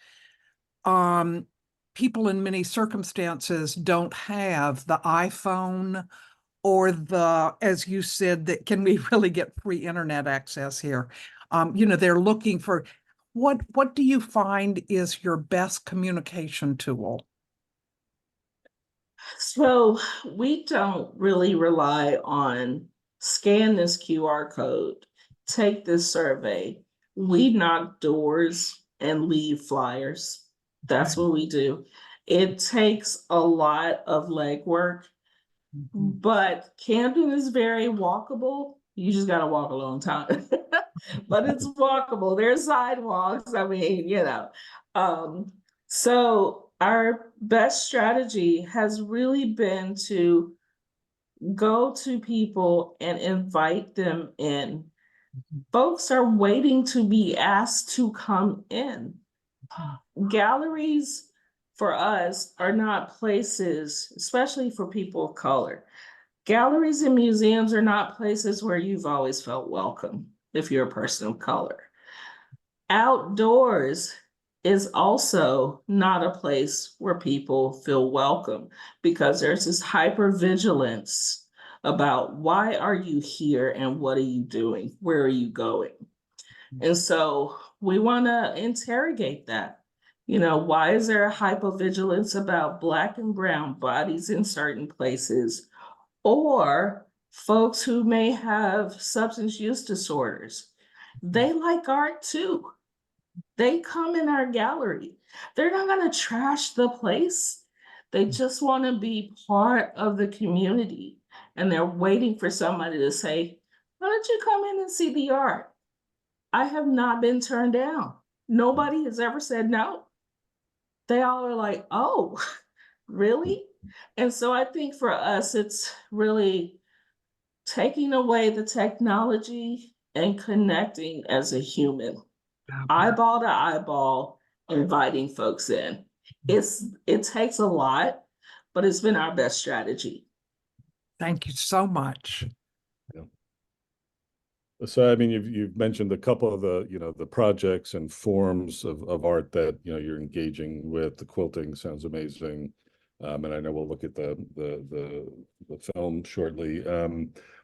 people in many circumstances don't have the iPhone or as you said, that can we really get free internet access here? They're looking for, what do you find is your best communication tool? So we don't really rely on scan this QR code, take this survey. We knock doors and leave flyers. That's what we do. It takes a lot of legwork, but Camden is very walkable. You just got to walk a long time. but it's walkable. There's sidewalks. I mean, so our best strategy has really been to go to people and invite them in. Folks are waiting to be asked to come in. Galleries for us are not places, especially for people of color. Galleries and museums are not places where you've always felt welcome if you're a person of color. Outdoors is also not a place where people feel welcome because there's this hypervigilance about why are you here and what are you doing? Where are you going? And so we want to interrogate that. Why is there a hypervigilance about Black and brown bodies in certain places, or folks who may have substance use disorders? They like art too. They come in our gallery. They're not going to trash the place. They just want to be part of the community. And they're waiting for somebody to say, why don't you come in and see the art? I have not been turned down. Nobody has ever said no. They all are like, oh, really? And so I think for us, it's really taking away the technology and connecting as a human, eyeball to eyeball, inviting folks in. It takes a lot, but it's been our best strategy. Thank you so much. So, I mean, you've mentioned a couple of the projects and forms of art that, you're engaging with. The quilting sounds amazing. And I know we'll look at the film shortly.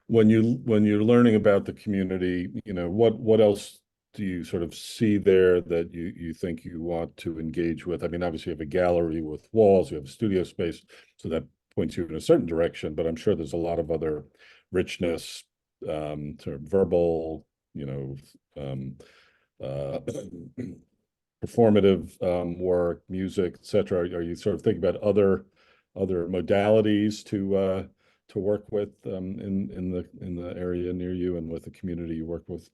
When you're learning about the community, what else do you sort of see there that you think you want to engage with? I mean, obviously you have a gallery with walls, you have a studio space, so that points you in a certain direction, but I'm sure there's a lot of other richness, sort of verbal, performative work, music, etc. Are you sort of thinking about other modalities to work with in the area near you and with the community you work with?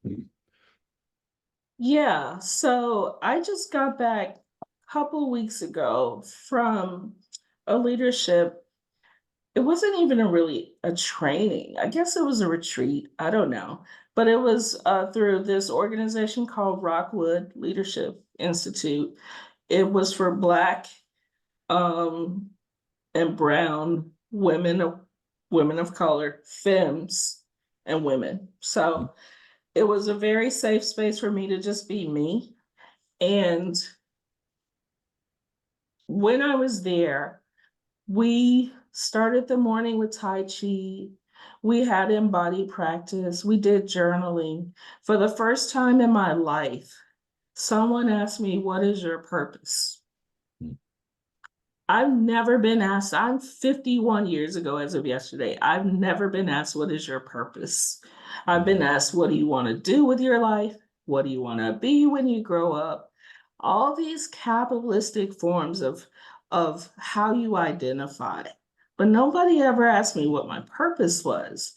Yeah, so I just got back a couple weeks ago from a leadership. It wasn't even a training. I guess it was a retreat. I don't know. But it was through this organization called Rockwood Leadership Institute. It was for Black and brown women of color, femmes, and women. So it was a very safe space for me to just be me. And when I was there, we started the morning with Tai Chi. We had embodied practice. We did journaling. For the first time in my life, someone asked me, what is your purpose? I've never been asked. I'm 51 years ago as of yesterday. I've never been asked, what is your purpose? I've been asked, what do you want to do with your life? What do you want to be when you grow up? All these capitalistic forms of how you identify. But nobody ever asked me what my purpose was.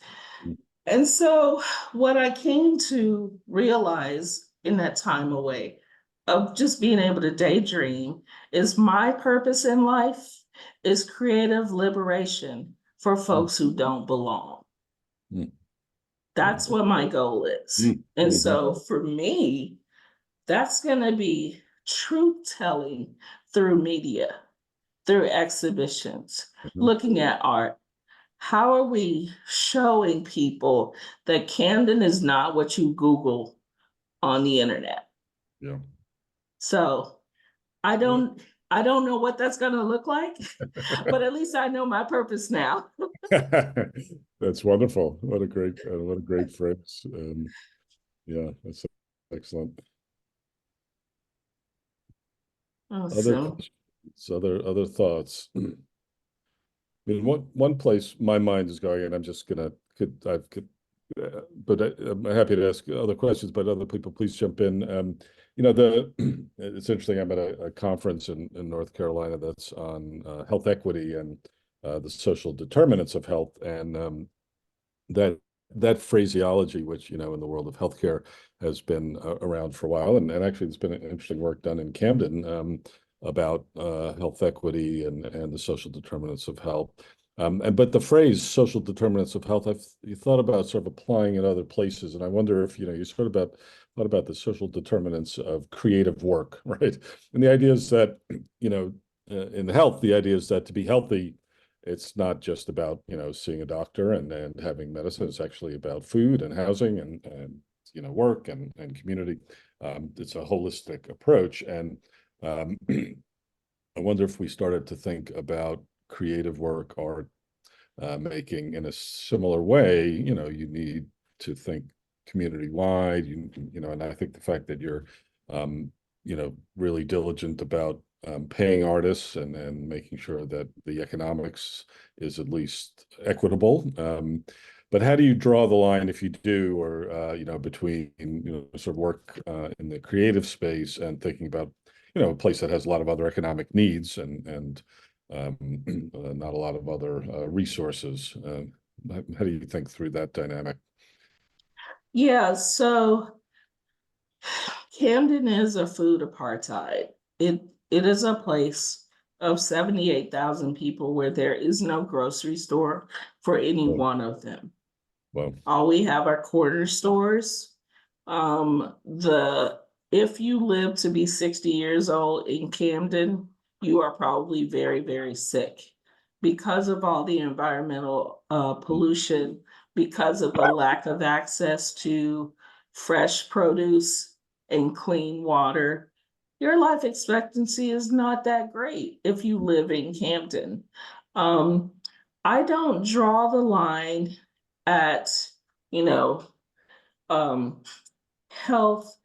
And so what I came to realize in that time away of just being able to daydream is my purpose in life is creative liberation for folks who don't belong. That's what my goal is. And so for me, that's going to be truth telling through media, through exhibitions, looking at art. How are we showing people that Camden is not what you Google on the internet? Yeah. So I don't know what that's going to look like, but at least I know my purpose now. That's wonderful. What a great phrase. Yeah, that's excellent. Awesome. Other thoughts. I mean, one place my mind is going, and I'm just gonna but I'm happy to ask other questions. But other people, please jump in. It's interesting. I'm at a conference in North Carolina that's on health equity and the social determinants of health, and that that phraseology, which, in the world of healthcare has been around for a while. And actually, there's been interesting work done in Camden about health equity and the social determinants of health. But the phrase social determinants of health, you thought about sort of applying in other places. And I wonder if, you sort of thought about the social determinants of creative work, right? And the idea is that, in health, the idea is that to be healthy, it's not just about, seeing a doctor and having medicine. It's actually about food and housing and work and community. It's a holistic approach. And I wonder if we started to think about creative work, art making in a similar way. You need to think community-wide, and I think the fact that you're, really diligent about paying artists and making sure that the economics is at least equitable. But how do you draw the line, if you do, or between sort of work in the creative space and thinking about a place that has a lot of other economic needs and not a lot of other resources? How do you think through that dynamic? Yeah, so Camden is a food apartheid. It is a place of 78,000 people where there is no grocery store for any Wow. one of them. Well, All we have are corner stores. If you live to be 60 years old in Camden, you are probably very, very sick because of all the environmental pollution, because of the lack of access to fresh produce and clean water. Your life expectancy is not that great if you live in Camden. I don't draw the line at, health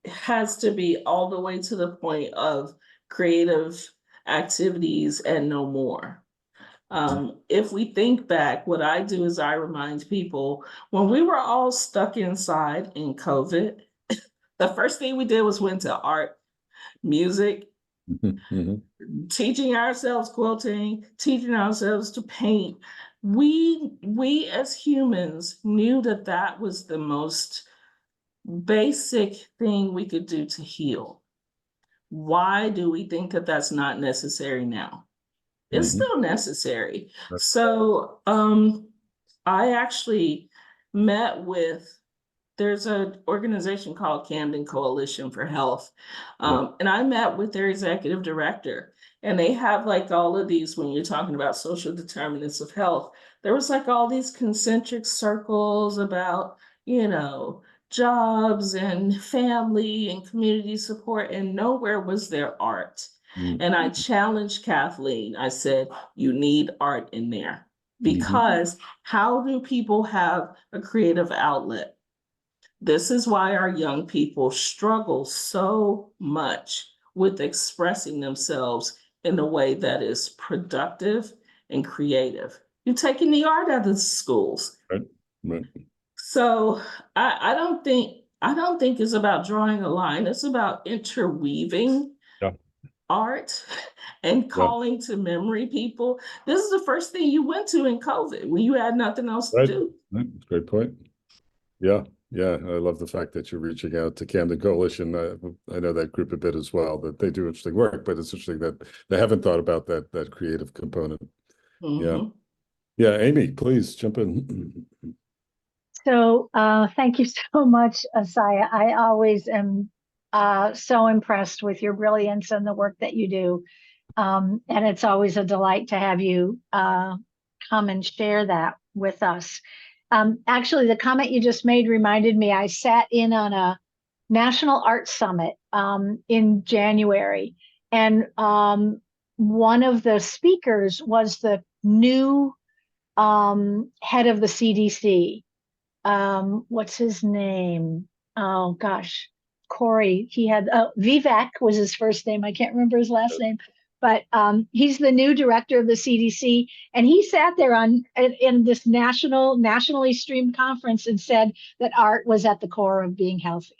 has to be all the way to the point of creative activities and no more. If we think back, what I do is I remind people when we were all stuck inside in COVID, the first thing we did was went to art, music, teaching ourselves quilting, teaching ourselves to paint. We as humans knew that that was the most basic thing we could do to heal. Why do we think that that's not necessary now? It's still necessary. So I actually met with, there's an organization called Camden Coalition for Health. And I met with their executive director, and they have like all of these, when you're talking about social determinants of health, there was like all these concentric circles about, jobs and family and community support, and nowhere was there art. And I challenged Kathleen. I said, you need art in there, because how do people have a creative outlet? This is why our young people struggle so much with expressing themselves in a way that is productive and creative. You're taking the art out of the schools. Right. So I don't think it's about drawing a line. It's about interweaving art and calling to memory people. This is the first thing you went to in COVID when you had nothing else to do. Right. Great point. Yeah. I love the fact that you're reaching out to Camden Coalition. I know that group a bit as well, that they do interesting work, but it's interesting that they haven't thought about that creative component. Yeah, Amy, please jump in. So thank you so much, Asiyah. I always am so impressed with your brilliance and the work that you do. And it's always a delight to have you come and share that with us. Actually, the comment you just made reminded me, I sat in on a National Arts Summit in January, and one of the speakers was the new head of the CDC. What's his name? Oh gosh, Corey. He had Vivek was his first name. I can't remember his last name, but he's the new director of the CDC, and he sat there in this nationally streamed conference and said that art was at the core of being healthy.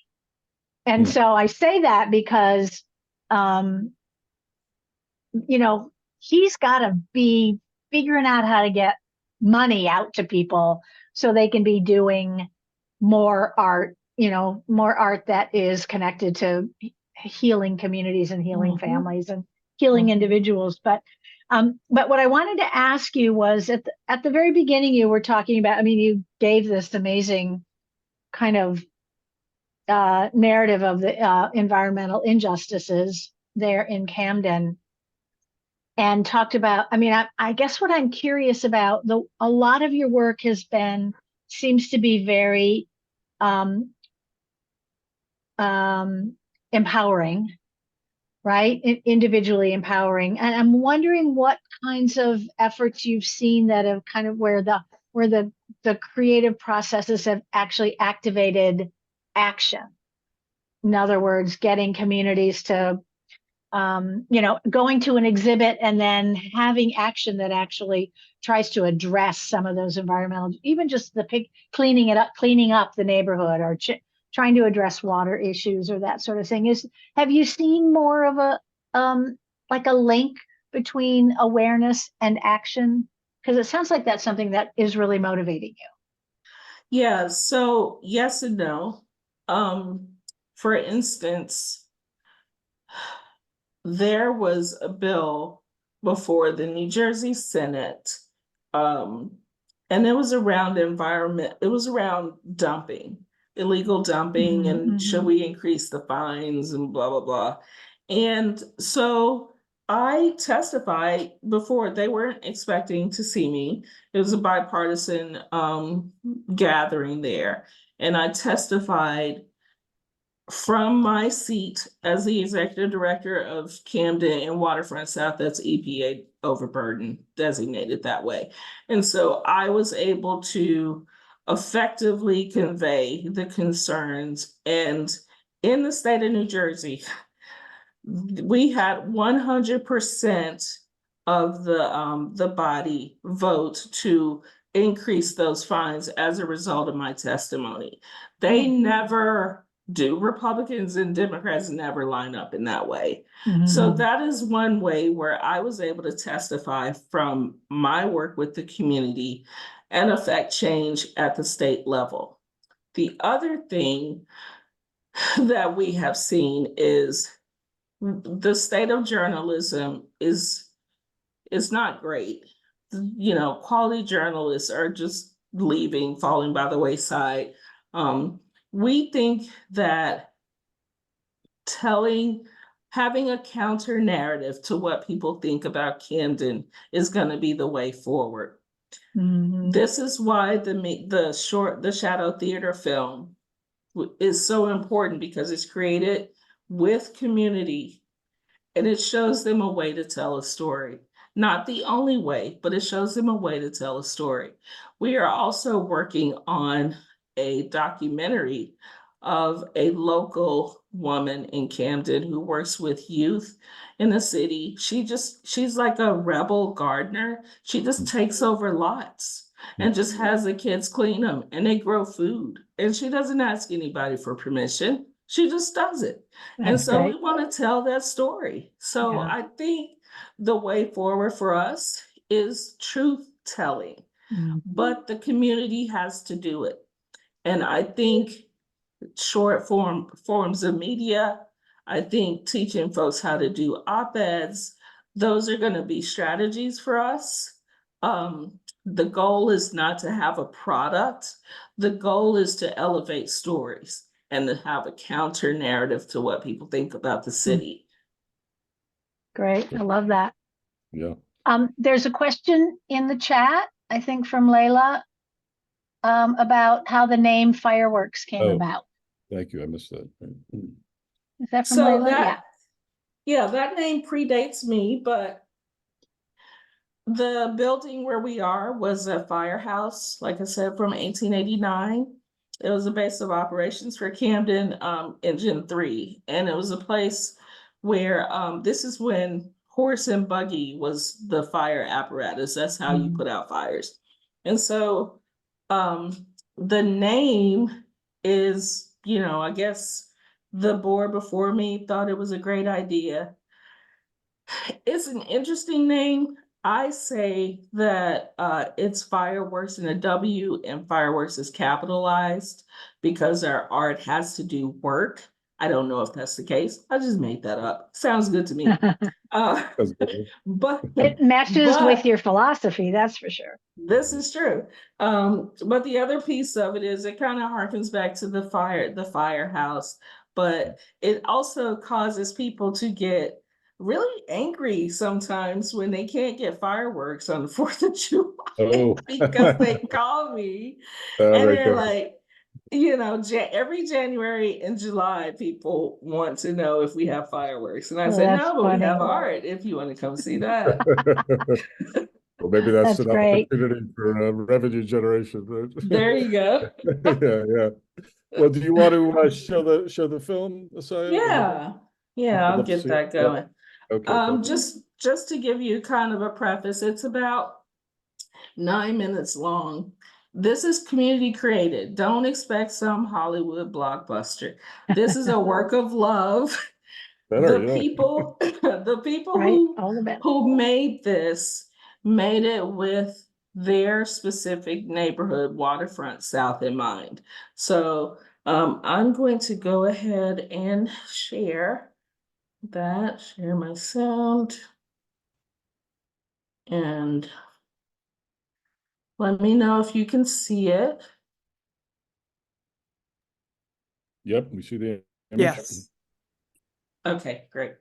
And so I say that because he's got to be figuring out how to get money out to people so they can be doing more art, more art that is connected to healing communities and healing families and healing individuals. But what I wanted to ask you was at the very beginning, you were talking about, I mean, you gave this amazing kind of narrative of the environmental injustices there in Camden, and talked about, I mean, I guess what I'm curious about, a lot of your work seems to be very empowering, right? Individually empowering. And I'm wondering what kinds of efforts you've seen that have kind of where the creative processes have actually activated action. In other words, getting communities to, going to an exhibit and then having action that actually tries to address some of those environmental, even just cleaning up the neighborhood, or trying to address water issues or that sort of thing. Have you seen more of like a link between awareness and action? Because it sounds like that's something that is really motivating you. Yeah, so yes and no. For instance, there was a bill before the New Jersey Senate, and it was around dumping, illegal dumping, and should we increase the fines and blah, blah, blah. And so I testified before. They weren't expecting to see me. It was a bipartisan gathering there. And I testified from my seat as the executive director of Camden and Waterfront South. That's EPA overburden designated that way. And so I was able to effectively convey the concerns. And in the state of New Jersey, we had 100% of the body vote to increase those fines as a result of my testimony. They never do. Republicans and Democrats never line up in that way. So that is one way where I was able to testify from my work with the community and affect change at the state level. The other thing that we have seen is the state of journalism is not great. Quality journalists are just leaving, falling by the wayside. We think that having a counter narrative to what people think about Camden is going to be the way forward. This is why the Shadow Theater film is so important, because it's created with community, and it shows them a way to tell a story. Not the only way, but it shows them a way to tell a story. We are also working on a documentary of a local woman in Camden who works with youth in the city. She's like a rebel gardener. She just takes over lots and just has the kids clean them, and they grow food. And she doesn't ask anybody for permission. She just does it. And so we want to tell that story. So I think the way forward for us is truth telling, but the community has to do it. And I think short forms of media, I think teaching folks how to do op-eds, those are going to be strategies for us. The goal is not to have a product. The goal is to elevate stories and to have a counter narrative to what people think about the city. Great. I love that. Yeah. There's a question in the chat, I think from Layla, about how the name Fireworks came about. Thank you. I missed that. Is that from Layla? That name predates me, but the building where we are was a firehouse, like I said, from 1889. It was a base of operations for Camden Engine 3. And it was a place where this is when horse and buggy was the fire apparatus. That's how you put out fires. And so the name is, I guess the board before me thought it was a great idea. It's an interesting name. I say that it's fireworks and a W and fireworks is capitalized because our art has to do work. I don't know if that's the case. I just made that up. Sounds good to me. That's good. But It matches with But- your philosophy, that's for sure. this is true. But the other piece of it is it kind of harkens back to the firehouse, but it also causes people to get really angry sometimes when they can't get fireworks on the 4th of July Oh. because they call me and Right they're there. like, you know, every January and July, people want to know if we have fireworks. And I Oh, said, that's no, but we have funny. art if you want to come see that. Well, maybe that's That's an great. opportunity for revenue generation. Right? There you go. Yeah, yeah. Well, do you want to show the film, Asiyah? Yeah, I'd I'll love to get see that it. Yeah. going. Okay, thank you. Just to give you kind of a preface, it's about 9 minutes long. This is community created. Don't expect some Hollywood blockbuster. This is a work of love. Better, The yeah. people, the people Right? All the best. who made this made it with their specific neighborhood waterfront south in mind. So I'm going to go ahead and share my sound. And let me know if you can see it. Yep, we see the image. Yes. Okay, great.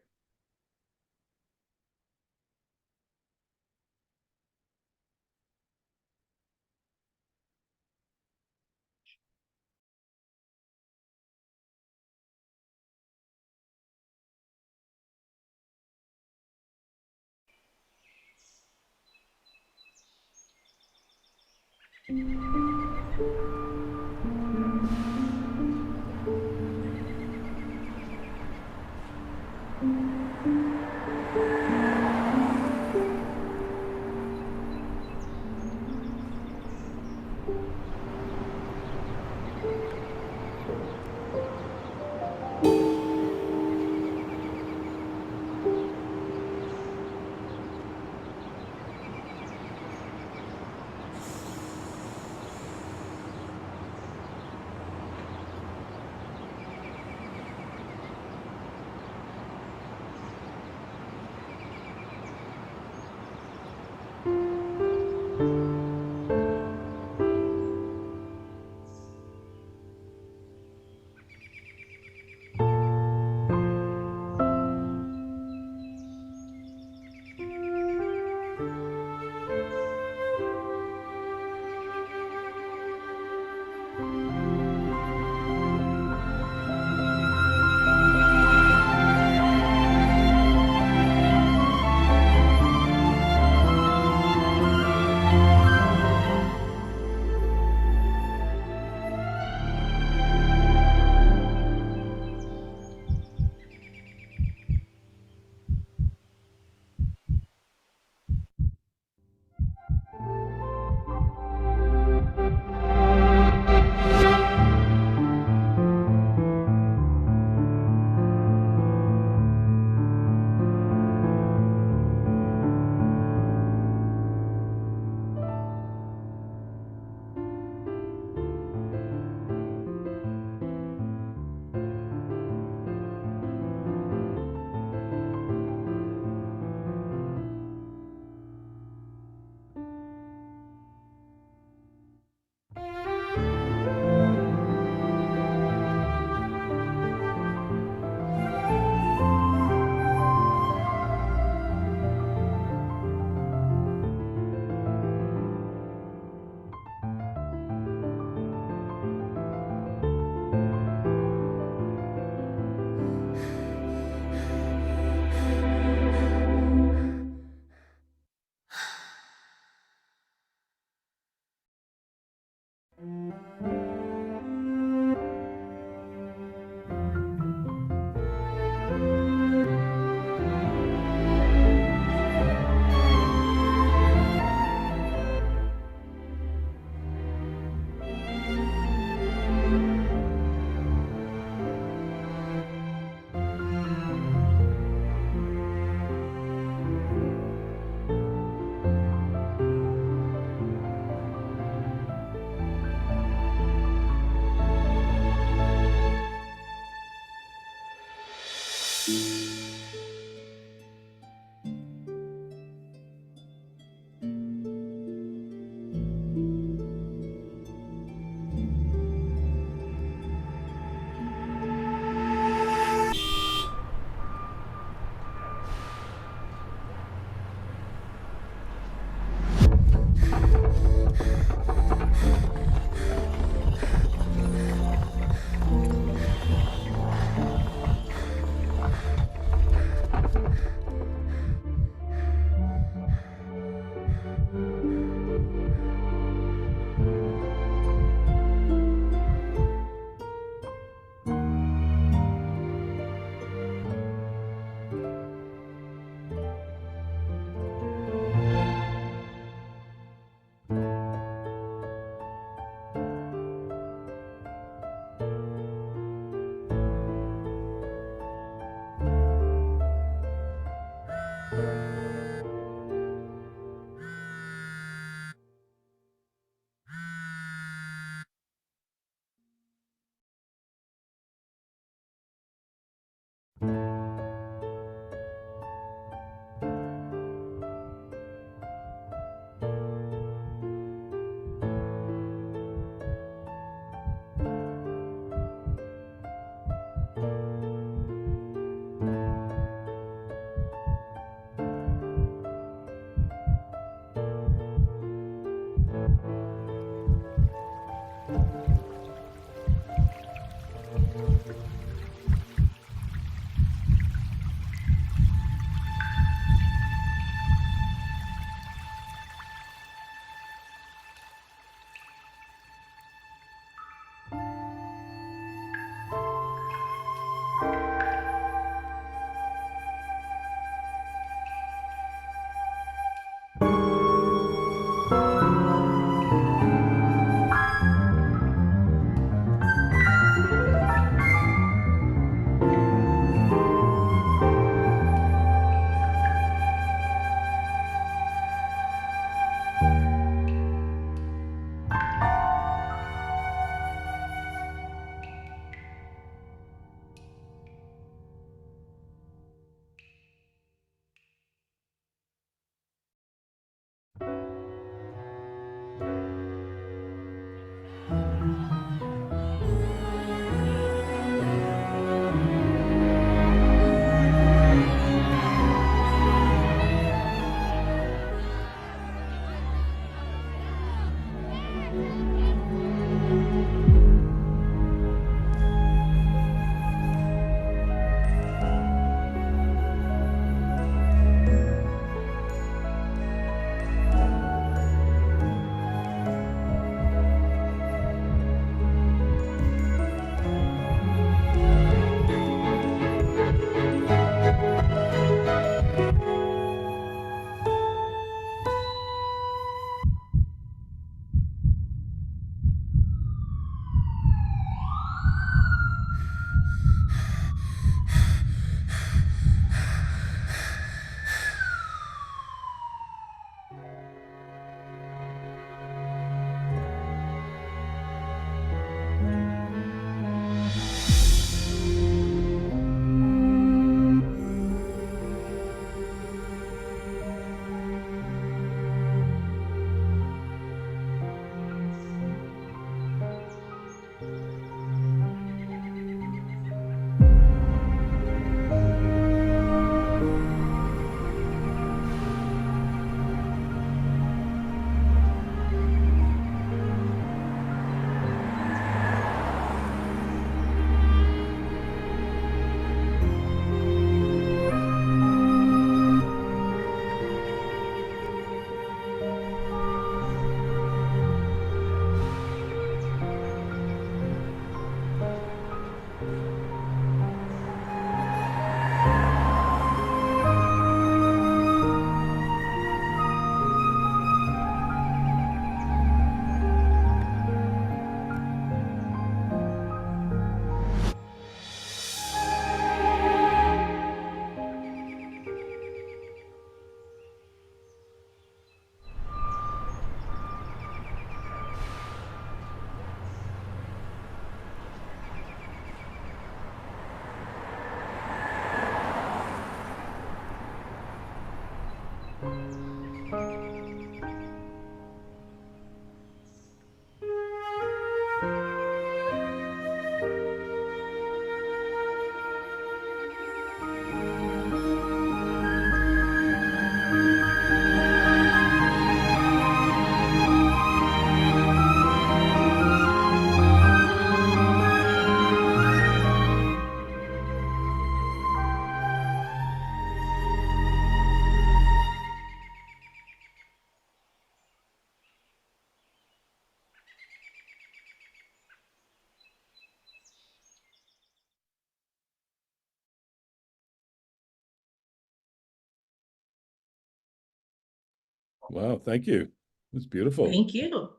Wow, thank you. It's beautiful. Thank you.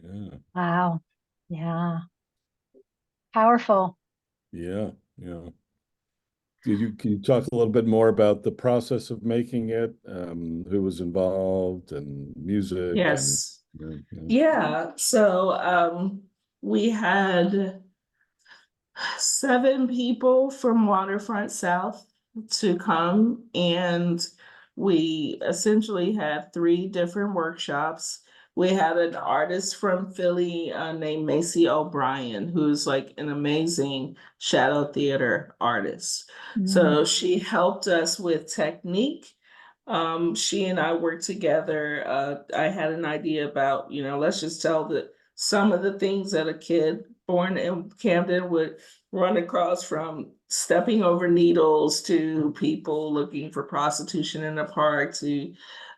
Yeah, Wow. Yeah. Powerful. yeah, yeah. Can you talk a little bit more about the process of making it? Who was involved and music and Yes. yeah, yeah. Yeah. So we had 7 people from Waterfront South to come, and we essentially had 3 different workshops. We had an artist from Philly named Macy O'Brien, who's like an amazing shadow theater artist. Mm. So she helped us with technique. She and I worked together. I had an idea about, let's just tell some of the things that a kid born in Camden would run across, from stepping over needles to people looking for prostitution in the park to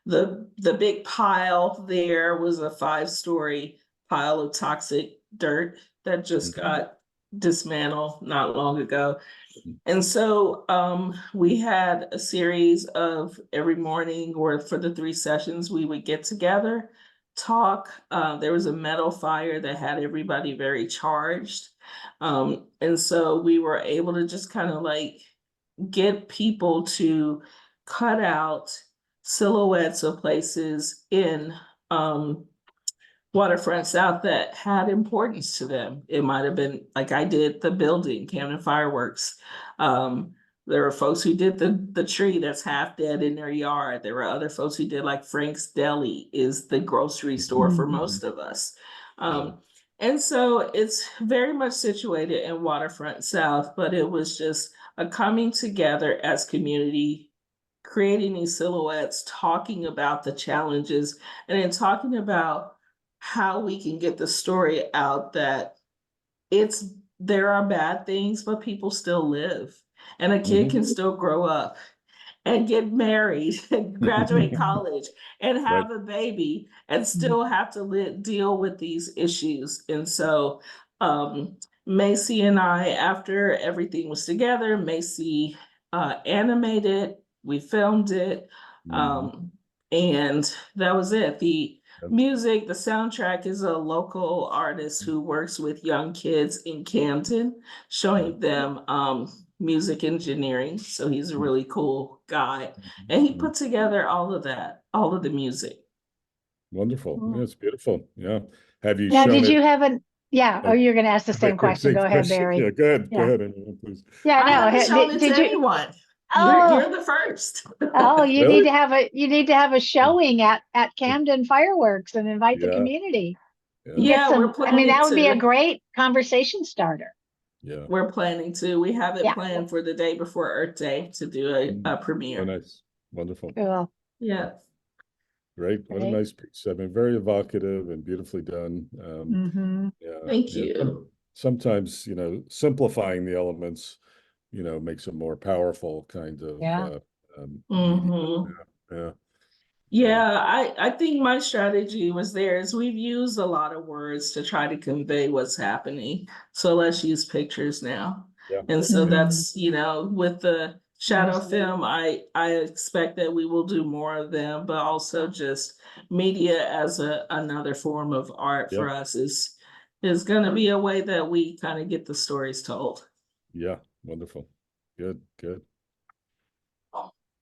the big pile. There was a 5-story pile of toxic dirt that just got dismantled not long ago. And so we had a series of every morning, or for the 3 sessions, we would get together, talk. There was a metal fire that had everybody very charged. And so we were able to just kind of like get people to cut out silhouettes of places in Waterfront South that had importance to them. It might have been like I did the building, Camden FireWorks. There were folks who did the tree that's half dead in their yard. There were other folks who did like Frank's Deli is the grocery store for most of us. And so it's very much situated in Waterfront South, but it was just a coming together as community, creating these silhouettes, talking about the challenges, and then talking about how we can get the story out that there are bad things, but people still live, and a kid can still grow up and get married and graduate college and have a baby and still have to deal with these issues. And so Macy and I, after everything was together, Macy animated, we filmed it, and that was it. The music, the soundtrack is a local artist who works with young kids in Camden, showing them music engineering. So he's a really cool guy. And he put together all of that, all of the music. Wonderful. Cool. Yeah, it's beautiful. Yeah. Have you Now, shown did it? you have an, yeah, Oh, or you're going to ask the same question. Go ahead, Yeah, Barry. go ahead. Yeah. Go ahead, anyone, please. Yeah, I haven't shown it did to you? anyone. Oh, You're the first. oh, you Really? need to have a showing at Camden FireWorks and invite the Yeah. community. Yeah. Get Yeah, we're some, I mean, planning that would be a to. great conversation starter. Yeah. We're planning to. We have it Yeah. planned for the day before Earth Day to do a Oh, premiere. nice. Wonderful. Cool. Yeah. Great. What a Great. nice piece. I mean, very evocative and beautifully done. Yeah. Thank yeah. you. Sometimes, simplifying the elements, makes a more powerful kind of Yeah. media. Yeah. Yeah, I think my strategy was there is we've used a lot of words to try to convey what's happening. So let's use pictures now. Yeah. And so Mhm. that's, with the shadow Nice. film, I expect that we will do more of them, but also just media as another form of art for us is gonna be a way that we kind of get the stories told. Yeah. Wonderful. Good. Good.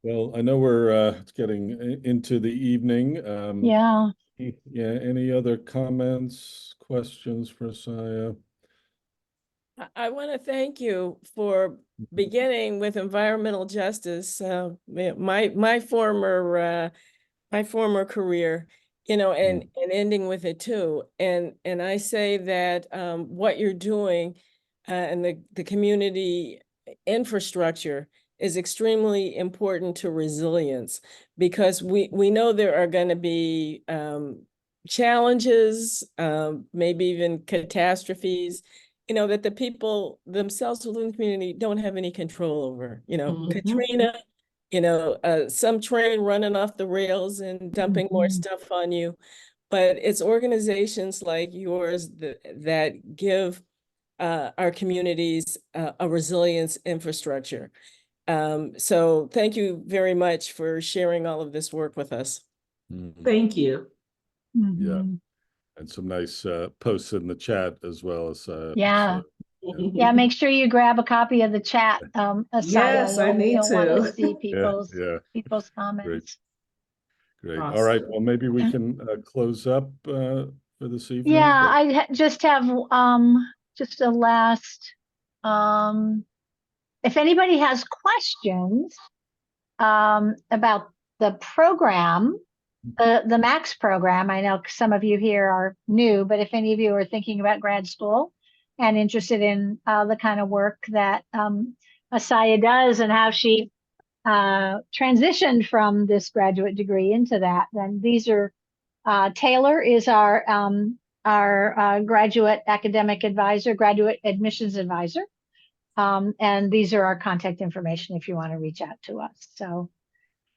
Well, I know we're it's getting into the evening. Yeah. Yeah. Any other comments, questions for Asiyah? I want to thank you for beginning with environmental justice. My former career, and ending with it too. And I say that what you're doing and the community infrastructure is extremely important to resilience, because we know there are going to be challenges, maybe even catastrophes, that the people themselves within the community don't have any control over. Katrina, some train running off the rails and dumping more stuff on you. But it's organizations like yours that give our communities a resilience infrastructure. So thank you very much for sharing all of this work with us. Mhm. Thank you. Mhm. And some nice posts in the chat as well as Yeah. so, Yeah, make sure you grab a copy of the chat, Asiyah. Yes, I need You'll want to to. see yeah, people's comments. great. All right. Awesome. Well, maybe we can close up for this evening. Yeah, but- just have just a last if anybody has questions about the program, the Max program, I know some of you here are new, but if any of you are thinking about grad school and interested in the kind of work that Asiyah does and how she transitioned from this graduate degree into that, then these are Taylor is our graduate academic advisor, graduate admissions advisor. And these are our contact information if you want to reach out to us. So,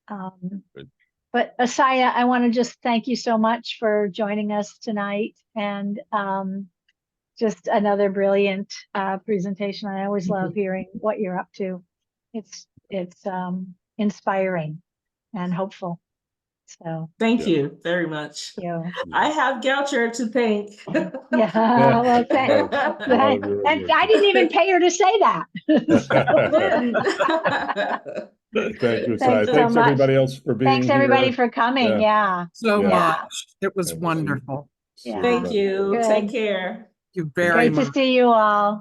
Good. but Asiyah, I want to just thank you so much for joining us tonight, and just another brilliant presentation. I always love hearing what you're up to. It's inspiring and hopeful. So Thank Yeah. you very much. you know, I have Goucher to thank. yeah. Well, Oh, and I didn't even pay her to say that. Thank you, Thanks Asiyah. so Thanks much. everybody else for being Thanks everybody here. for coming. Yeah. So Yeah. much. It was And we'll see- wonderful. see Yeah. Thank everybody. you. Good. Take care. You very Great much. to see you all.